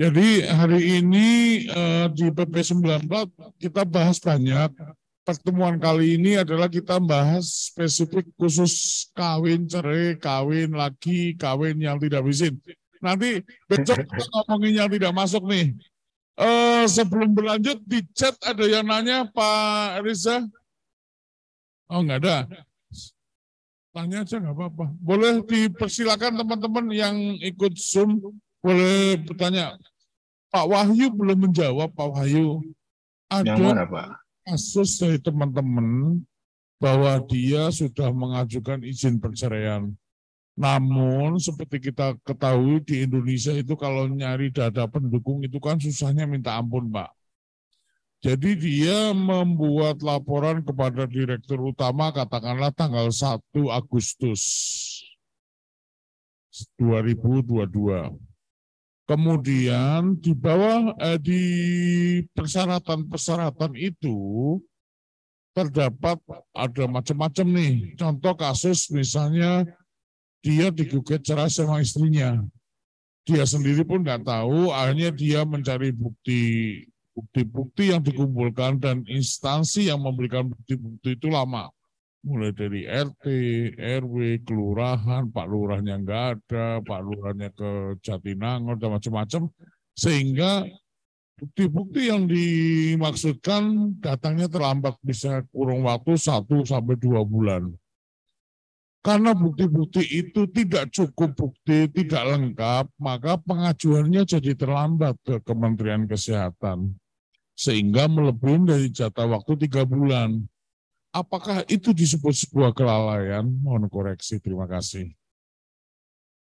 Jadi hari ini di PP 19 kita bahas banyak. Pertemuan kali ini adalah kita bahas spesifik khusus kawin, cerai, kawin lagi, kawin yang tidak izin. Nanti besok kita ngomongin yang tidak masuk nih. Sebelum berlanjut di chat ada yang nanya Pak Riza. Oh enggak ada. Tanya aja nggak apa-apa. Boleh dipersilakan teman-teman yang ikut Zoom. Boleh bertanya. Pak Wahyu belum menjawab, Pak Wahyu. Ada yang mana, Pak? Kasus dari teman-teman bahwa dia sudah mengajukan izin perceraian. Namun seperti kita ketahui di Indonesia itu kalau nyari data pendukung itu kan susahnya minta ampun, Pak. Jadi dia membuat laporan kepada Direktur Utama katakanlah tanggal 1 Agustus 2022. Kemudian di bawah di persyaratan-persyaratan itu terdapat ada macam-macam nih. Contoh kasus misalnya dia digugat cerai sama istrinya. Dia sendiri pun nggak tahu, akhirnya dia mencari bukti-bukti yang dikumpulkan dan instansi yang memberikan bukti-bukti itu lama. Mulai dari RT, RW, kelurahan, Pak Lurahnya nggak ada, Pak Lurahnya ke Jatinangor, dan macam-macam. Sehingga bukti-bukti yang dimaksudkan datangnya terlambat, bisa kurun waktu 1 sampai 2 bulan. Karena bukti-bukti itu tidak cukup bukti, tidak lengkap, maka pengajuannya jadi terlambat ke Kementerian Kesehatan. Sehingga melebihi dari jatah waktu 3 bulan. Apakah itu disebut sebuah kelalaian? Mohon koreksi, terima kasih.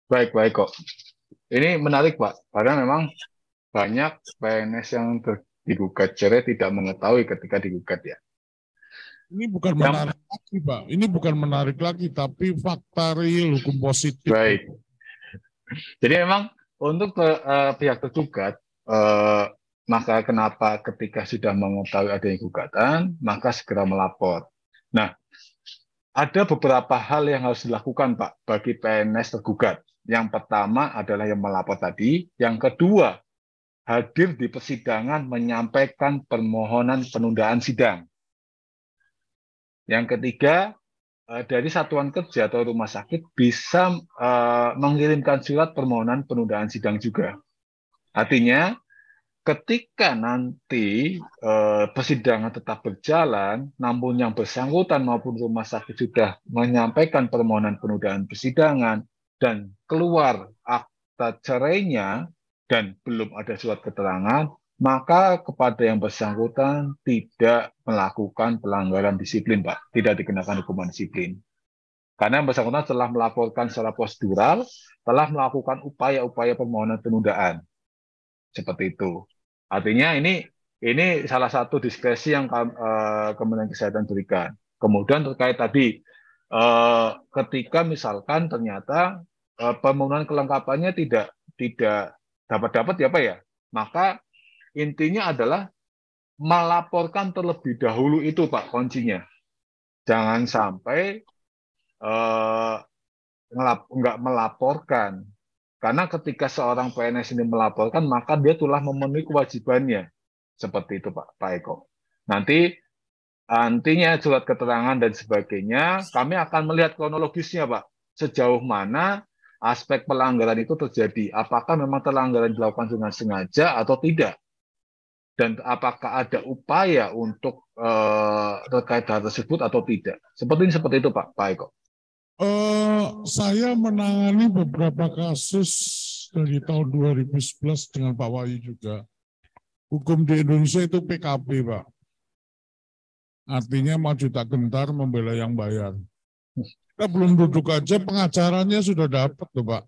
Baik kok. Ini menarik Pak, karena memang banyak PNS yang digugat cerai tidak mengetahui ketika digugat ya. Ini bukan menarik lagi, Pak. Ini bukan menarik lagi, tapi fakta real hukum positif. Baik. Jadi memang untuk pihak tergugat, maka kenapa ketika sudah mengetahui adanya gugatan, maka segera melapor. Nah, ada beberapa hal yang harus dilakukan Pak bagi PNS tergugat. Yang pertama adalah yang melapor tadi. Yang kedua, hadir di persidangan menyampaikan permohonan penundaan sidang. Yang ketiga, dari satuan kerja atau rumah sakit bisa mengirimkan surat permohonan penundaan sidang juga. Artinya, ketika nanti persidangan tetap berjalan, namun yang bersangkutan maupun rumah sakit sudah menyampaikan permohonan penundaan persidangan dan keluar akta cerainya dan belum ada surat keterangan, maka kepada yang bersangkutan tidak melakukan pelanggaran disiplin, Pak. Tidak dikenakan hukuman disiplin. Karena yang bersangkutan telah melaporkan secara prosedural, telah melakukan upaya-upaya permohonan penundaan. Seperti itu. Artinya ini salah satu diskresi yang Kementerian Kesehatan berikan. Kemudian terkait tadi, ketika misalkan ternyata permohonan kelengkapannya tidak dapat ya Pak ya, maka intinya adalah melaporkan terlebih dahulu itu Pak kuncinya. Jangan sampai nggak melaporkan. Karena ketika seorang PNS ini melaporkan, maka dia telah memenuhi kewajibannya. Seperti itu Pak Eko. Nantinya surat keterangan dan sebagainya, kami akan melihat kronologisnya Pak. Sejauh mana aspek pelanggaran itu terjadi. Apakah memang pelanggaran dilakukan dengan sengaja atau tidak. Dan apakah ada upaya untuk terkait hal tersebut atau tidak. Seperti itu Pak Eko. Saya menangani beberapa kasus dari tahun 2011 dengan Pak Wahyu juga. Hukum di Indonesia itu PKB, Pak. Artinya maju tak gentar membela yang bayar. Kita belum duduk aja pengacaranya sudah dapat tuh Pak.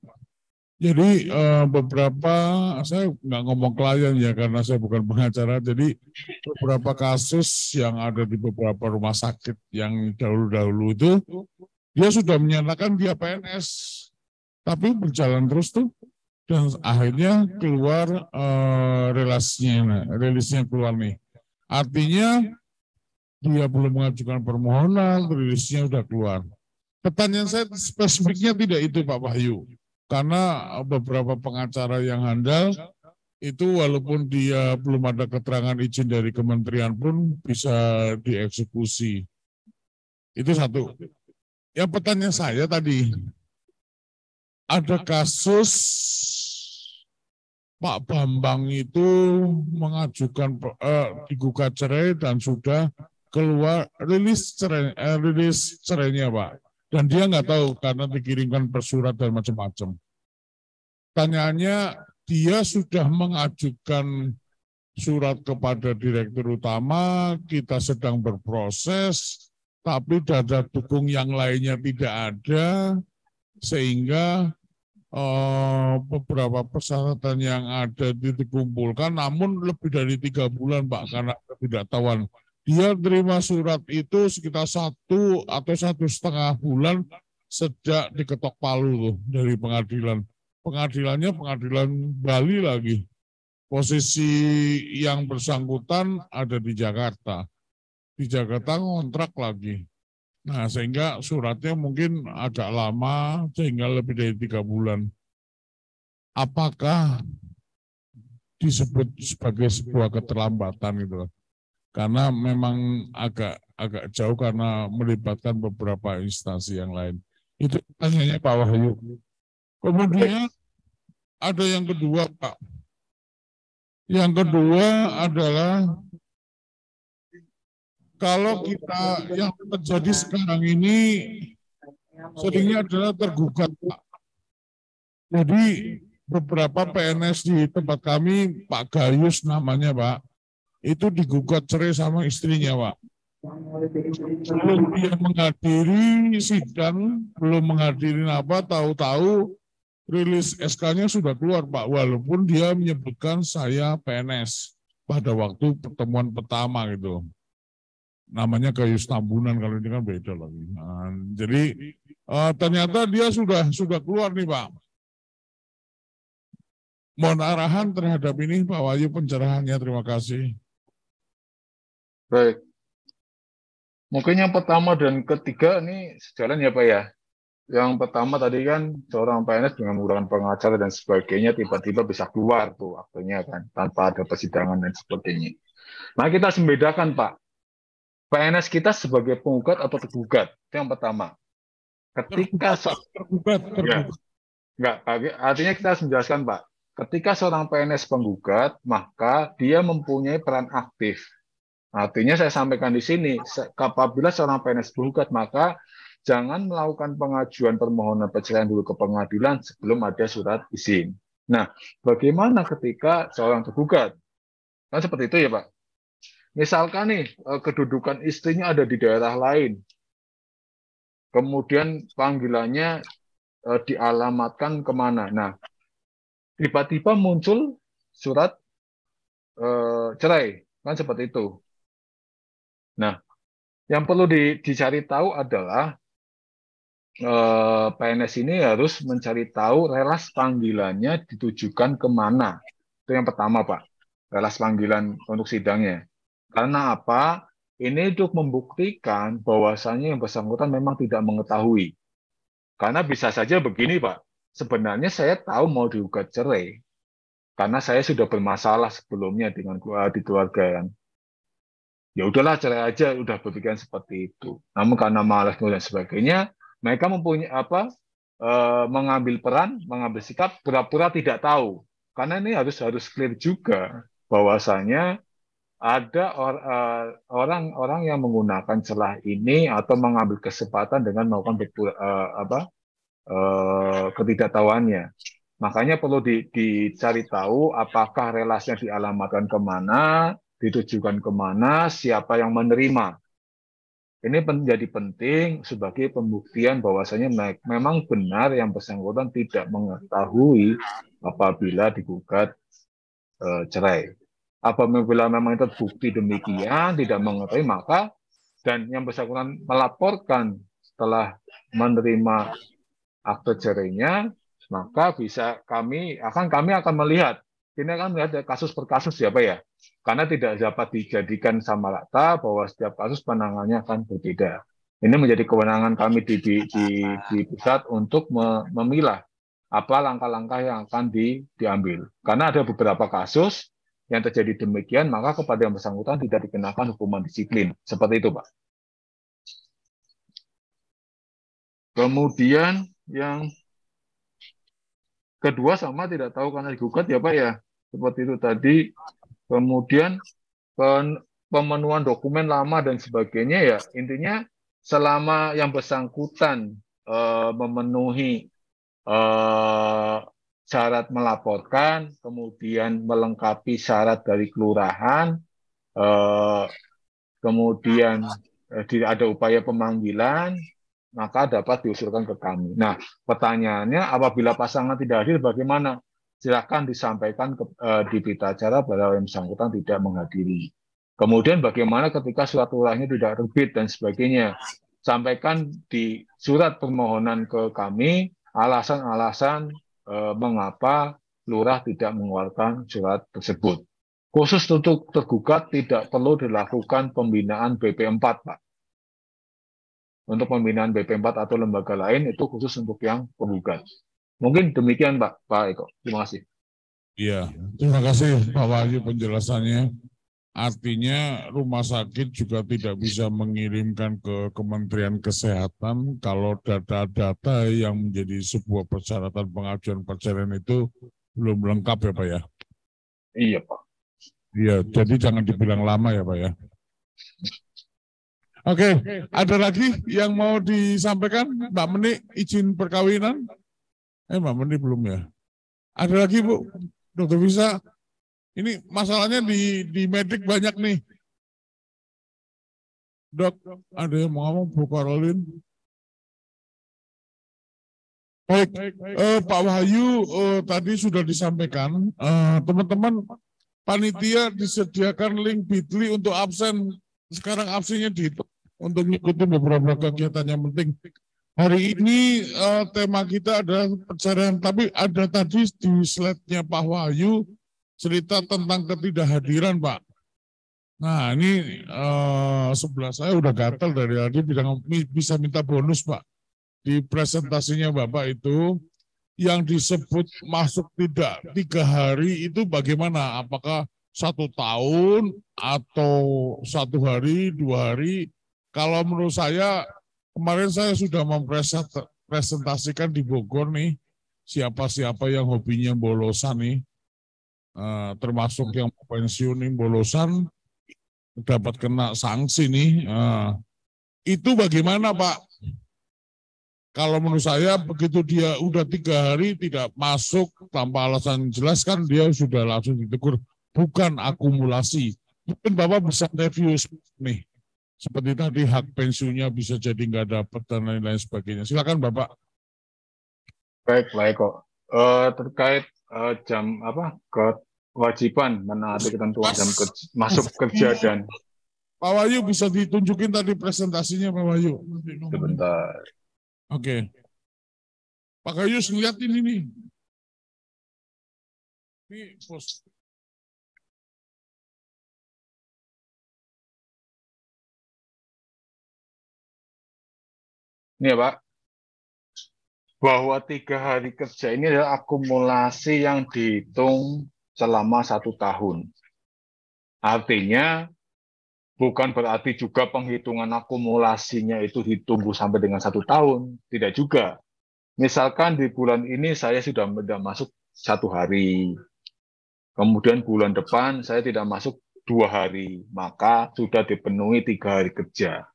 Jadi beberapa, saya nggak ngomong klien ya karena saya bukan pengacara, jadi beberapa kasus yang ada di beberapa rumah sakit yang dahulu-dahulu itu, dia sudah menyatakan dia PNS, tapi berjalan terus tuh, dan akhirnya keluar rilisnya keluar nih. Artinya dia belum mengajukan permohonan, rilisnya udah keluar. Pertanyaan saya spesifiknya tidak itu Pak Wahyu, karena beberapa pengacara yang handal itu walaupun dia belum ada keterangan izin dari kementerian pun bisa dieksekusi. Itu satu. Yang pertanyaan saya tadi, ada kasus Pak Bambang itu mengajukan digugat cerai dan sudah keluar rilis cerainya Pak. Dan dia nggak tahu karena dikirimkan persurat dan macam-macam. Pertanyaannya, dia sudah mengajukan surat kepada Direktur Utama, kita sedang berproses, tapi data dukung yang lainnya tidak ada, sehingga beberapa persyaratan yang ada dikumpulkan, namun lebih dari 3 bulan Pak, karena ketidaktahuan. Dia terima surat itu sekitar 1 atau 1,5 bulan sejak diketok palu tuh dari pengadilan. Pengadilannya pengadilan Bali lagi. Posisi yang bersangkutan ada di Jakarta. Di Jakarta ngontrak lagi. Nah, sehingga suratnya mungkin agak lama, sehingga lebih dari 3 bulan. Apakah disebut sebagai sebuah keterlambatan itu? Karena memang agak jauh karena melibatkan beberapa instansi yang lain. Itu pertanyaannya Pak Wahyu. Kemudian ada yang kedua Pak. Yang kedua adalah kalau kita yang terjadi sekarang ini seringnya adalah tergugat Pak. Jadi beberapa PNS di tempat kami, Pak Gayus namanya Pak, itu digugat cerai sama istrinya Pak. Belum dia menghadiri sidang, belum menghadiri apa, tahu-tahu rilis SK-nya sudah keluar, Pak, walaupun dia menyebutkan saya PNS pada waktu pertemuan pertama gitu. Namanya Gayus Tambunan, kalau ini kan beda lagi. Nah, jadi ternyata dia sudah keluar nih, Pak. Mohon arahan terhadap ini, Pak Wahyu, pencerahannya. Terima kasih. Baik. Mungkin yang pertama dan ketiga ini sejalan ya Pak ya. Yang pertama tadi kan seorang PNS dengan menggunakan pengacara dan sebagainya tiba-tiba bisa keluar tuh akhirnya kan tanpa ada persidangan dan sebagainya. Nah kita harus membedakan Pak. PNS kita sebagai penggugat atau tergugat itu yang pertama. Ketika tergugat. Ya, enggak, artinya kita harus menjelaskan Pak. Ketika seorang PNS penggugat maka dia mempunyai peran aktif. Artinya saya sampaikan di sini, apabila seorang PNS penggugat maka jangan melakukan pengajuan permohonan perceraian dulu ke pengadilan sebelum ada surat izin. Nah, bagaimana ketika seorang tergugat? Kan seperti itu ya Pak. Misalkan nih, kedudukan istrinya ada di daerah lain, kemudian panggilannya dialamatkan kemana. Nah, tiba-tiba muncul surat cerai, kan seperti itu. Nah, yang perlu dicari tahu adalah PNS ini harus mencari tahu relas panggilannya ditujukan kemana. Itu yang pertama, Pak. Relas panggilan untuk sidangnya. Karena apa? Ini untuk membuktikan bahwasannya yang bersangkutan memang tidak mengetahui. Karena bisa saja begini, Pak. Sebenarnya saya tahu mau digugat cerai. Karena saya sudah bermasalah sebelumnya dengan di keluarga yang ya udahlah cerai aja, udah berpikiran seperti itu. Namun karena malas dan sebagainya, mereka mempunyai mengambil peran, mengambil sikap pura-pura tidak tahu. Karena ini harus clear juga bahwasanya ada orang-orang yang menggunakan celah ini atau mengambil kesempatan dengan melakukan ketidaktahuannya. Makanya perlu dicari tahu apakah relasinya dialamatkan kemana, ditujukan kemana, siapa yang menerima. Ini menjadi penting sebagai pembuktian bahwasanya memang benar yang bersangkutan tidak mengetahui apabila digugat cerai. Apabila memang terbukti demikian, tidak mengetahui, maka dan yang bersangkutan melaporkan setelah menerima akte cerainya, maka kami akan melihat. Ini akan melihat kasus per kasus ya Pak ya. Karena tidak dapat dijadikan sama rata bahwa setiap kasus penanganannya akan berbeda. Ini menjadi kewenangan kami di pusat untuk memilah apa langkah-langkah yang akan diambil. Karena ada beberapa kasus yang terjadi demikian, maka kepada yang bersangkutan tidak dikenakan hukuman disiplin. Seperti itu Pak. Kemudian yang kedua sama tidak tahu karena digugat ya Pak ya. Seperti itu tadi. Kemudian pemenuhan dokumen lama dan sebagainya ya. Intinya selama yang bersangkutan memenuhi syarat melaporkan, kemudian melengkapi syarat dari kelurahan, kemudian ada upaya pemanggilan, maka dapat diusulkan ke kami. Nah, pertanyaannya apabila pasangan tidak hadir bagaimana? Silakan disampaikan di berita acara bahwa yang bersangkutan tidak menghadiri. Kemudian bagaimana ketika surat lurahnya tidak terbit dan sebagainya? Sampaikan di surat permohonan ke kami alasan-alasan mengapa lurah tidak mengeluarkan surat tersebut. Khusus untuk tergugat tidak perlu dilakukan pembinaan BP4, Pak. Untuk pembinaan BP4 atau lembaga lain itu khusus untuk yang penggugat. Mungkin demikian Pak Eko. Terima kasih. Iya, terima kasih Pak Wahyu penjelasannya. Artinya rumah sakit juga tidak bisa mengirimkan ke Kementerian Kesehatan kalau data-data yang menjadi sebuah persyaratan pengajuan perceraian itu belum lengkap ya Pak ya? Iya Pak. Iya, jadi jangan dibilang lama ya Pak ya. Oke, ada lagi yang mau disampaikan? Mbak Meni izin perkawinan? Mbak Meni belum ya? Ada lagi Bu? Dokter Bisa? Ini masalahnya di medik banyak nih. Dok, ada yang mau ngomong Bu Karolin? Baik, Pak Wahyu tadi sudah disampaikan, teman-teman panitia disediakan link Bitly untuk absen. Sekarang absennya dihitung untuk mengikuti beberapa kegiatan yang penting. Hari ini tema kita adalah pencarian, tapi ada tadi di slide-nya Pak Wahyu cerita tentang ketidakhadiran, Pak. Nah, ini sebelah saya udah gatal dari tadi, bisa minta bonus, Pak. Di presentasinya Bapak itu yang disebut masuk tidak 3 hari itu bagaimana? Apakah 1 tahun atau 1 hari, 2 hari? Kalau menurut saya kemarin saya sudah mempresentasikan di Bogor nih siapa-siapa yang hobinya bolosan nih, termasuk yang pensiun nih bolosan dapat kena sanksi nih. Itu bagaimana Pak? Kalau menurut saya begitu dia udah 3 hari tidak masuk tanpa alasan jelas kan dia sudah langsung ditegur, bukan akumulasi. Mungkin Bapak bisa review nih, seperti tadi hak pensiunnya bisa jadi nggak dapat dan lain-lain sebagainya. Silakan Bapak. Baik kok. Terkait jam kewajiban menaati ketentuan jam masuk kerja dan Pak Wahyu bisa ditunjukin tadi presentasinya Pak Wahyu. Sebentar. Oke. Pak Gayus ngeliatin ini. Ini pos. Ini ya Pak, bahwa 3 hari kerja ini adalah akumulasi yang dihitung selama 1 tahun. Artinya bukan berarti juga penghitungan akumulasinya itu ditunggu sampai dengan 1 tahun, tidak juga. Misalkan di bulan ini saya sudah masuk 1 hari, kemudian bulan depan saya tidak masuk 2 hari, maka sudah dipenuhi 3 hari kerja.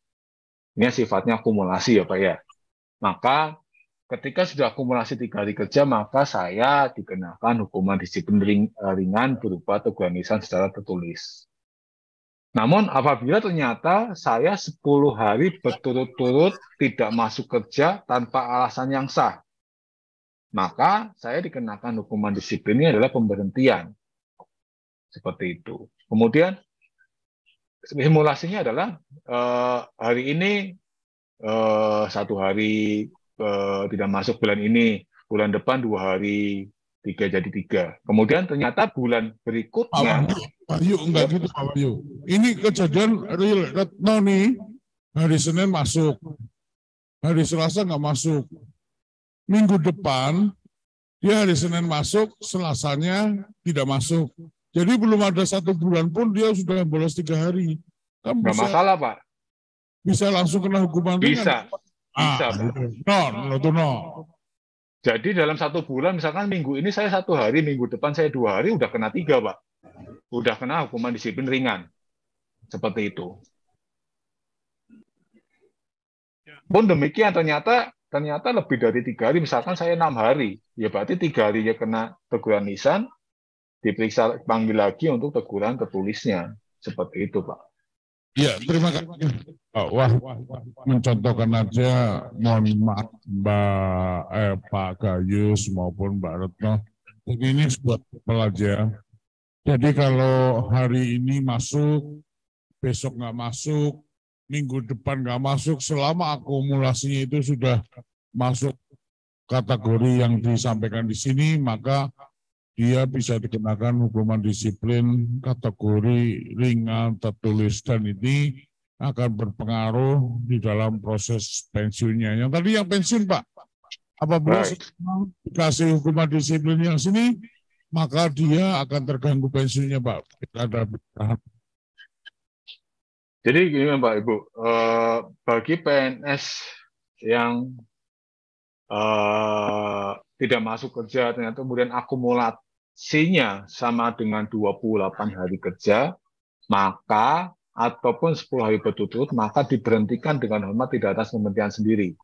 Ini sifatnya akumulasi ya Pak ya. Maka ketika sudah akumulasi 3 hari kerja, maka saya dikenakan hukuman disiplin ringan berupa teguran lisan secara tertulis. Namun apabila ternyata saya 10 hari berturut-turut tidak masuk kerja tanpa alasan yang sah, maka saya dikenakan hukuman disiplin ini adalah pemberhentian. Seperti itu. Kemudian simulasinya adalah hari ini 1 hari tidak masuk bulan ini, bulan depan 2 hari, 3 jadi 3. Kemudian ternyata bulan berikutnya Pak Wahyu, enggak gitu Pak Wahyu. Ini kejadian real. Retno nih, hari Senin masuk. Hari Selasa nggak masuk. Minggu depan, dia hari Senin masuk, Selasanya tidak masuk. Jadi belum ada 1 bulan pun dia sudah bolos 3 hari. Kan nggak masalah Pak. Bisa langsung kena hukuman Bisa. Bisa Pak. No. Jadi dalam 1 bulan, misalkan minggu ini saya 1 hari, minggu depan saya 2 hari, udah kena 3 Pak. Udah kena hukuman disiplin ringan. Seperti itu. Pun demikian ternyata lebih dari 3 hari, misalkan saya 6 hari, ya berarti 3 hari ya kena teguran lisan, diperiksa panggil lagi untuk teguran tertulisnya. Seperti itu Pak. Ya, terima kasih. Wah, mencontohkan aja, mohon maaf Pak Gayus maupun Mbak Retno. Ini buat pelajaran. Jadi kalau hari ini masuk, besok nggak masuk, minggu depan nggak masuk, selama akumulasinya itu sudah masuk kategori yang disampaikan di sini, maka dia bisa dikenakan hukuman disiplin kategori ringan tertulis, dan ini akan berpengaruh di dalam proses pensiunnya. Yang tadi yang pensiun Pak, apabila dikasih hukuman disiplin yang sini, maka dia akan terganggu pensiunnya Pak. Jadi gini Pak Ibu, bagi PNS yang tidak masuk kerja, ternyata kemudian akumulasinya sama dengan 28 hari kerja, maka ataupun 10 hari berturut-turut, maka diberhentikan dengan hormat tidak atas pemberhentian sendiri.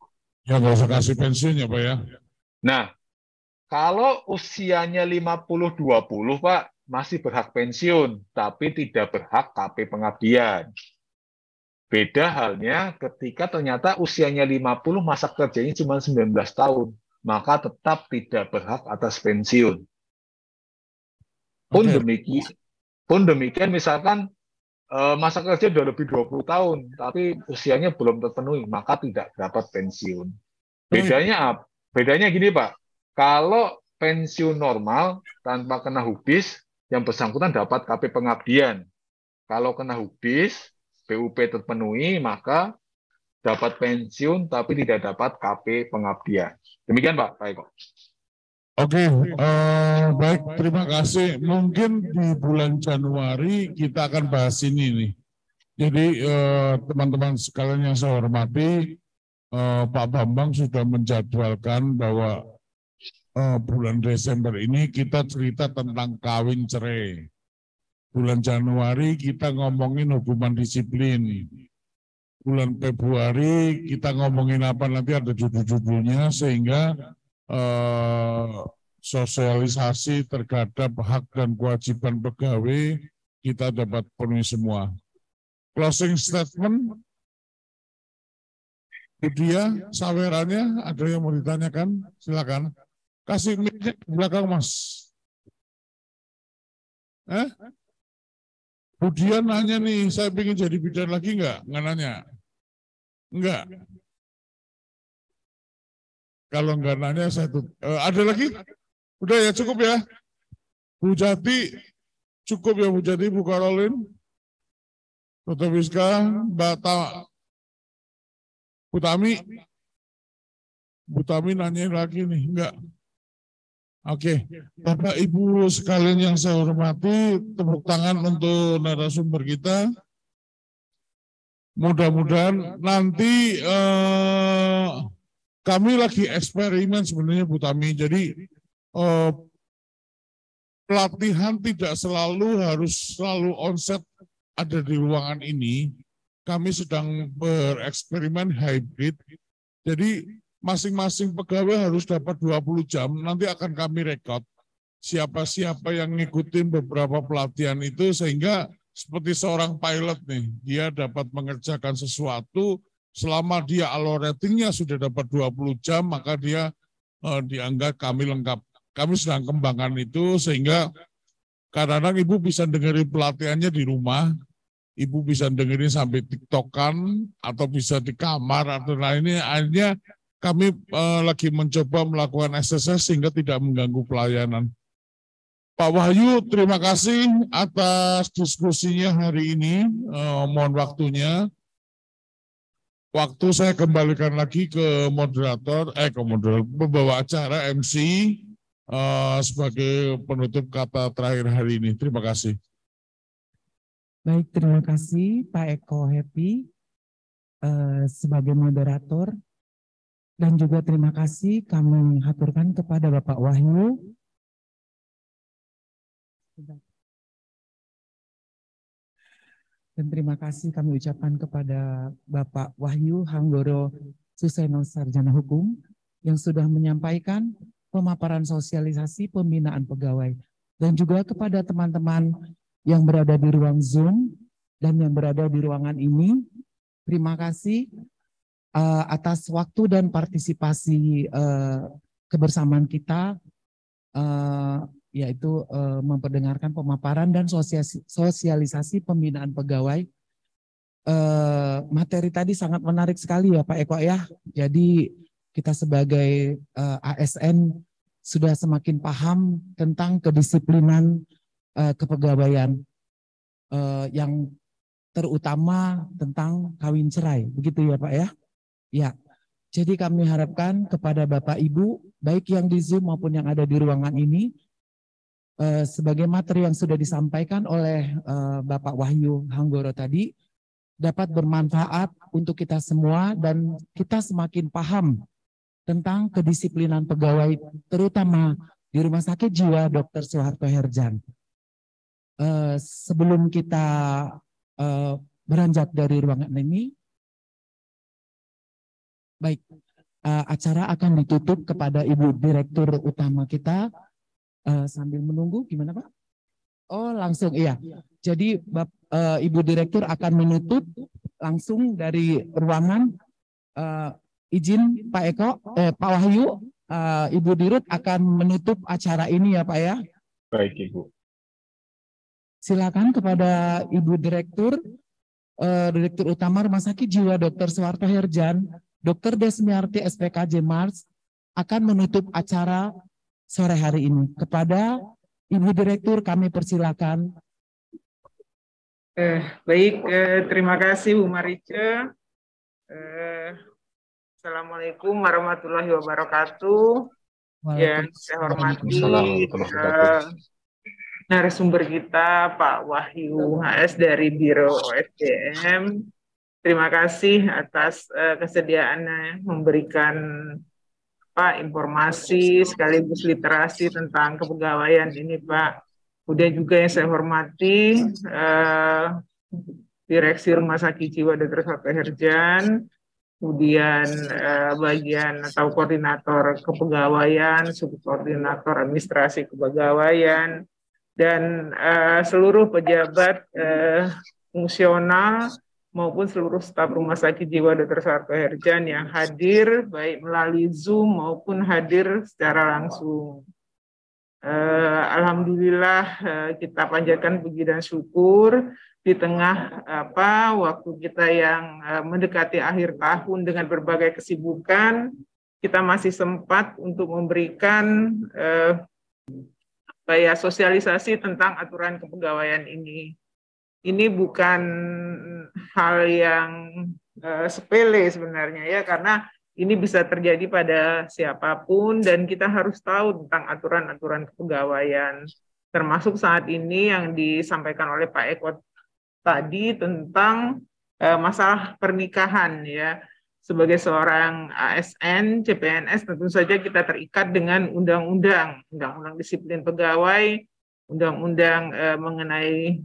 Ya nggak usah kasih pensiun ya Pak ya. Nah, kalau usianya 50-20 Pak, masih berhak pensiun, tapi tidak berhak KP pengabdian. Beda halnya ketika ternyata usianya 50, masa kerjanya cuma 19 tahun. maka tetap tidak berhak atas pensiun. Pun demikian misalkan masa kerja sudah lebih 20 tahun, tapi usianya belum terpenuhi, maka tidak dapat pensiun. Bedanya gini Pak, kalau pensiun normal tanpa kena hubis, yang bersangkutan dapat KP pengabdian. Kalau kena hubis, PUP terpenuhi, maka dapat pensiun tapi tidak dapat KP pengabdian. Demikian Pak Eko. Oke, baik, terima kasih. Mungkin di bulan Januari kita akan bahas ini nih. Jadi teman-teman sekalian yang saya hormati, Pak Bambang sudah menjadwalkan bahwa bulan Desember ini kita cerita tentang kawin cerai. Bulan Januari kita ngomongin hukuman disiplin. Bulan Februari kita ngomongin apa, nanti ada judul-judulnya, sehingga sosialisasi terhadap hak dan kewajiban pegawai kita dapat penuhi semua. Closing statement, dia sawerannya ada yang mau ditanyakan, silakan. Kasih mic-nya di belakang Mas. Budian nanya nih, saya ingin jadi bidan lagi nggak? Nggak nanya? Enggak. Kalau nggak nanya saya tutup. Ada lagi? Udah ya, cukup ya. Bu Jati, cukup ya Bu Jati, Bu Karolin, Dr. Wiska, Mbak Bu Tami nanya lagi nih, enggak? Oke, Bapak Ibu sekalian yang saya hormati, tepuk tangan untuk narasumber kita. Mudah-mudahan nanti kami lagi eksperimen sebenarnya Bu Tami, jadi pelatihan tidak harus selalu onset ada di ruangan ini. Kami sedang bereksperimen hybrid, jadi masing-masing pegawai harus dapat 20 jam, nanti akan kami rekod siapa-siapa yang ngikutin beberapa pelatihan itu, sehingga seperti seorang pilot nih, dia dapat mengerjakan sesuatu. Selama dia alur ratingnya sudah dapat 20 jam, maka dia dianggap kami lengkap. Kami sedang kembangkan itu, sehingga kadang-kadang Ibu bisa dengerin pelatihannya di rumah, Ibu bisa dengerin sampai TikTokan, atau bisa di kamar, atau lainnya. Akhirnya kami lagi mencoba melakukan exercise sehingga tidak mengganggu pelayanan. Pak Wahyu, terima kasih atas diskusinya hari ini, mohon waktunya. Waktu saya kembalikan lagi ke moderator, pembawa acara MC sebagai penutup kata terakhir hari ini. Terima kasih. Baik, terima kasih Pak Eko Happy sebagai moderator, dan juga terima kasih kami haturkan kepada Bapak Wahyu. Dan terima kasih kami ucapkan kepada Bapak Wahyu Hanggoro Suseno Sarjana Hukum yang sudah menyampaikan pemaparan sosialisasi pembinaan pegawai, dan juga kepada teman-teman yang berada di ruang Zoom dan yang berada di ruangan ini. Terima kasih atas waktu dan partisipasi kebersamaan kita, yaitu memperdengarkan pemaparan dan sosialisasi pembinaan pegawai. Materi tadi sangat menarik sekali ya Pak Eko ya. Jadi kita sebagai ASN sudah semakin paham tentang kedisiplinan kepegawaian yang terutama tentang kawin cerai. Begitu ya Pak ya? Ya. Jadi kami harapkan kepada Bapak Ibu, baik yang di Zoom maupun yang ada di ruangan ini, sebagai materi yang sudah disampaikan oleh Bapak Wahyu Hanggoro tadi dapat bermanfaat untuk kita semua, dan kita semakin paham tentang kedisiplinan pegawai, terutama di Rumah Sakit Jiwa Dr. Soeharto Herjan. Sebelum kita beranjak dari ruangan ini, baik, acara akan ditutup kepada Ibu Direktur Utama kita. Sambil menunggu, gimana Pak? Oh langsung, iya. Jadi Ibu Direktur akan menutup langsung dari ruangan. Izin Pak Eko, Pak Wahyu, Ibu Dirut akan menutup acara ini ya Pak ya. Baik Ibu. Silakan kepada Ibu Direktur Utama Rumah Sakit Jiwa Dr. Suharto Herjan, Dr. Desmiarti SPKJ Mars akan menutup acara sore hari ini. Kepada Ibu Direktur kami persilakan. Baik, terima kasih Bu Marice. Assalamualaikum warahmatullahi wabarakatuh. Yang saya hormati narasumber kita Pak Wahyu HS dari Biro OSDM. Terima kasih atas kesediaannya memberikan informasi sekaligus literasi tentang kepegawaian ini Pak. Kemudian juga yang saya hormati Direksi Rumah Sakit Jiwa Dr. Suharto Herjan, kemudian bagian atau koordinator kepegawaian, subkoordinator administrasi kepegawaian, dan seluruh pejabat fungsional maupun seluruh staf Rumah Sakit Jiwa Dr. Suharto Herjan yang hadir baik melalui Zoom maupun hadir secara langsung. Alhamdulillah kita panjatkan puji dan syukur di tengah waktu kita yang mendekati akhir tahun dengan berbagai kesibukan, kita masih sempat untuk memberikan sosialisasi tentang aturan kepegawaian ini. Ini bukan hal yang sepele sebenarnya ya, karena ini bisa terjadi pada siapapun dan kita harus tahu tentang aturan-aturan kepegawaian. Termasuk saat ini yang disampaikan oleh Pak Eko tadi tentang masalah pernikahan ya. Sebagai seorang ASN, CPNS tentu saja kita terikat dengan undang-undang disiplin pegawai, undang-undang mengenai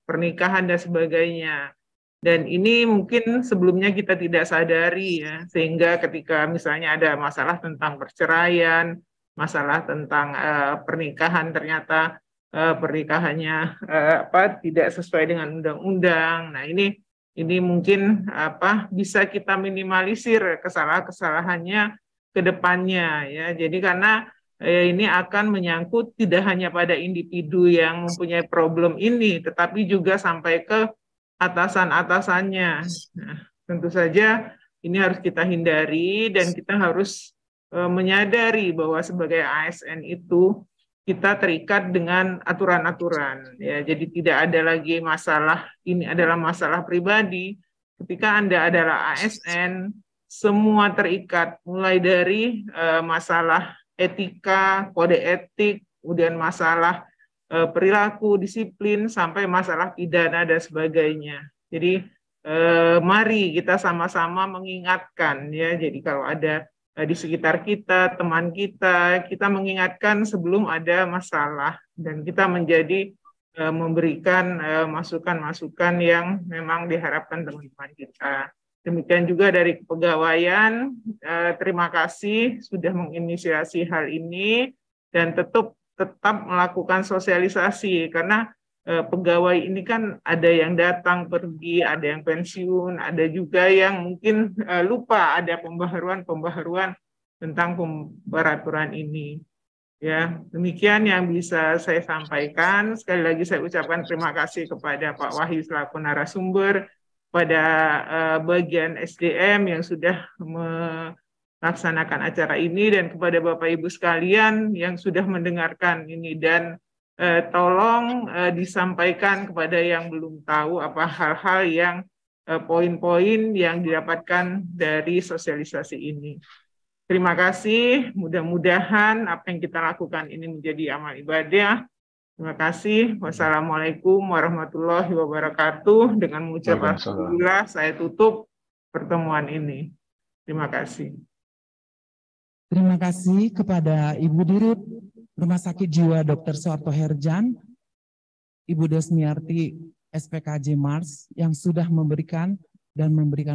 pernikahan dan sebagainya. Dan ini mungkin sebelumnya kita tidak sadari ya, sehingga ketika misalnya ada masalah tentang perceraian, masalah tentang pernikahan ternyata pernikahannya tidak sesuai dengan undang-undang. Nah, ini mungkin bisa kita minimalisir kesalahan-kesalahannya ke depannya ya. Jadi karena ini akan menyangkut tidak hanya pada individu yang mempunyai problem ini, tetapi juga sampai ke atasan-atasannya. Nah, tentu saja ini harus kita hindari dan kita harus menyadari bahwa sebagai ASN itu kita terikat dengan aturan-aturan ya. Jadi tidak ada lagi masalah ini adalah masalah pribadi. Ketika Anda adalah ASN, semua terikat mulai dari masalah etika, kode etik, kemudian masalah perilaku, disiplin, sampai masalah pidana dan sebagainya. Jadi mari kita sama-sama mengingatkan ya. Jadi kalau ada di sekitar kita, teman kita mengingatkan sebelum ada masalah dan kita menjadi memberikan masukan-masukan yang memang diharapkan teman-teman kita. Demikian juga dari kepegawaian, terima kasih sudah menginisiasi hal ini dan tetap melakukan sosialisasi karena pegawai ini kan ada yang datang pergi, ada yang pensiun, ada juga yang mungkin lupa ada pembaharuan tentang peraturan ini. Ya, demikian yang bisa saya sampaikan. Sekali lagi saya ucapkan terima kasih kepada Pak Wahyu selaku narasumber, pada bagian SDM yang sudah melaksanakan acara ini, dan kepada Bapak Ibu sekalian yang sudah mendengarkan ini, dan tolong disampaikan kepada yang belum tahu apa hal-hal yang poin-poin yang didapatkan dari sosialisasi ini. Terima kasih, mudah-mudahan apa yang kita lakukan ini menjadi amal ibadah. Terima kasih. Wassalamualaikum warahmatullahi wabarakatuh. Dengan mengucap alhamdulillah, saya tutup pertemuan ini. Terima kasih. Terima kasih kepada Ibu Dirut Rumah Sakit Jiwa Dr. Suharto Herjan, Ibu Desmiarti SPKJ Mars yang sudah memberikan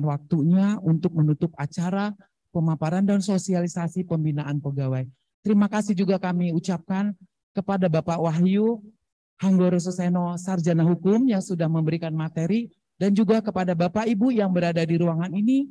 waktunya untuk menutup acara pemaparan dan sosialisasi pembinaan pegawai. Terima kasih juga kami ucapkan kepada Bapak Wahyu Hanggoro Suseno, Sarjana Hukum yang sudah memberikan materi, dan juga kepada Bapak Ibu yang berada di ruangan ini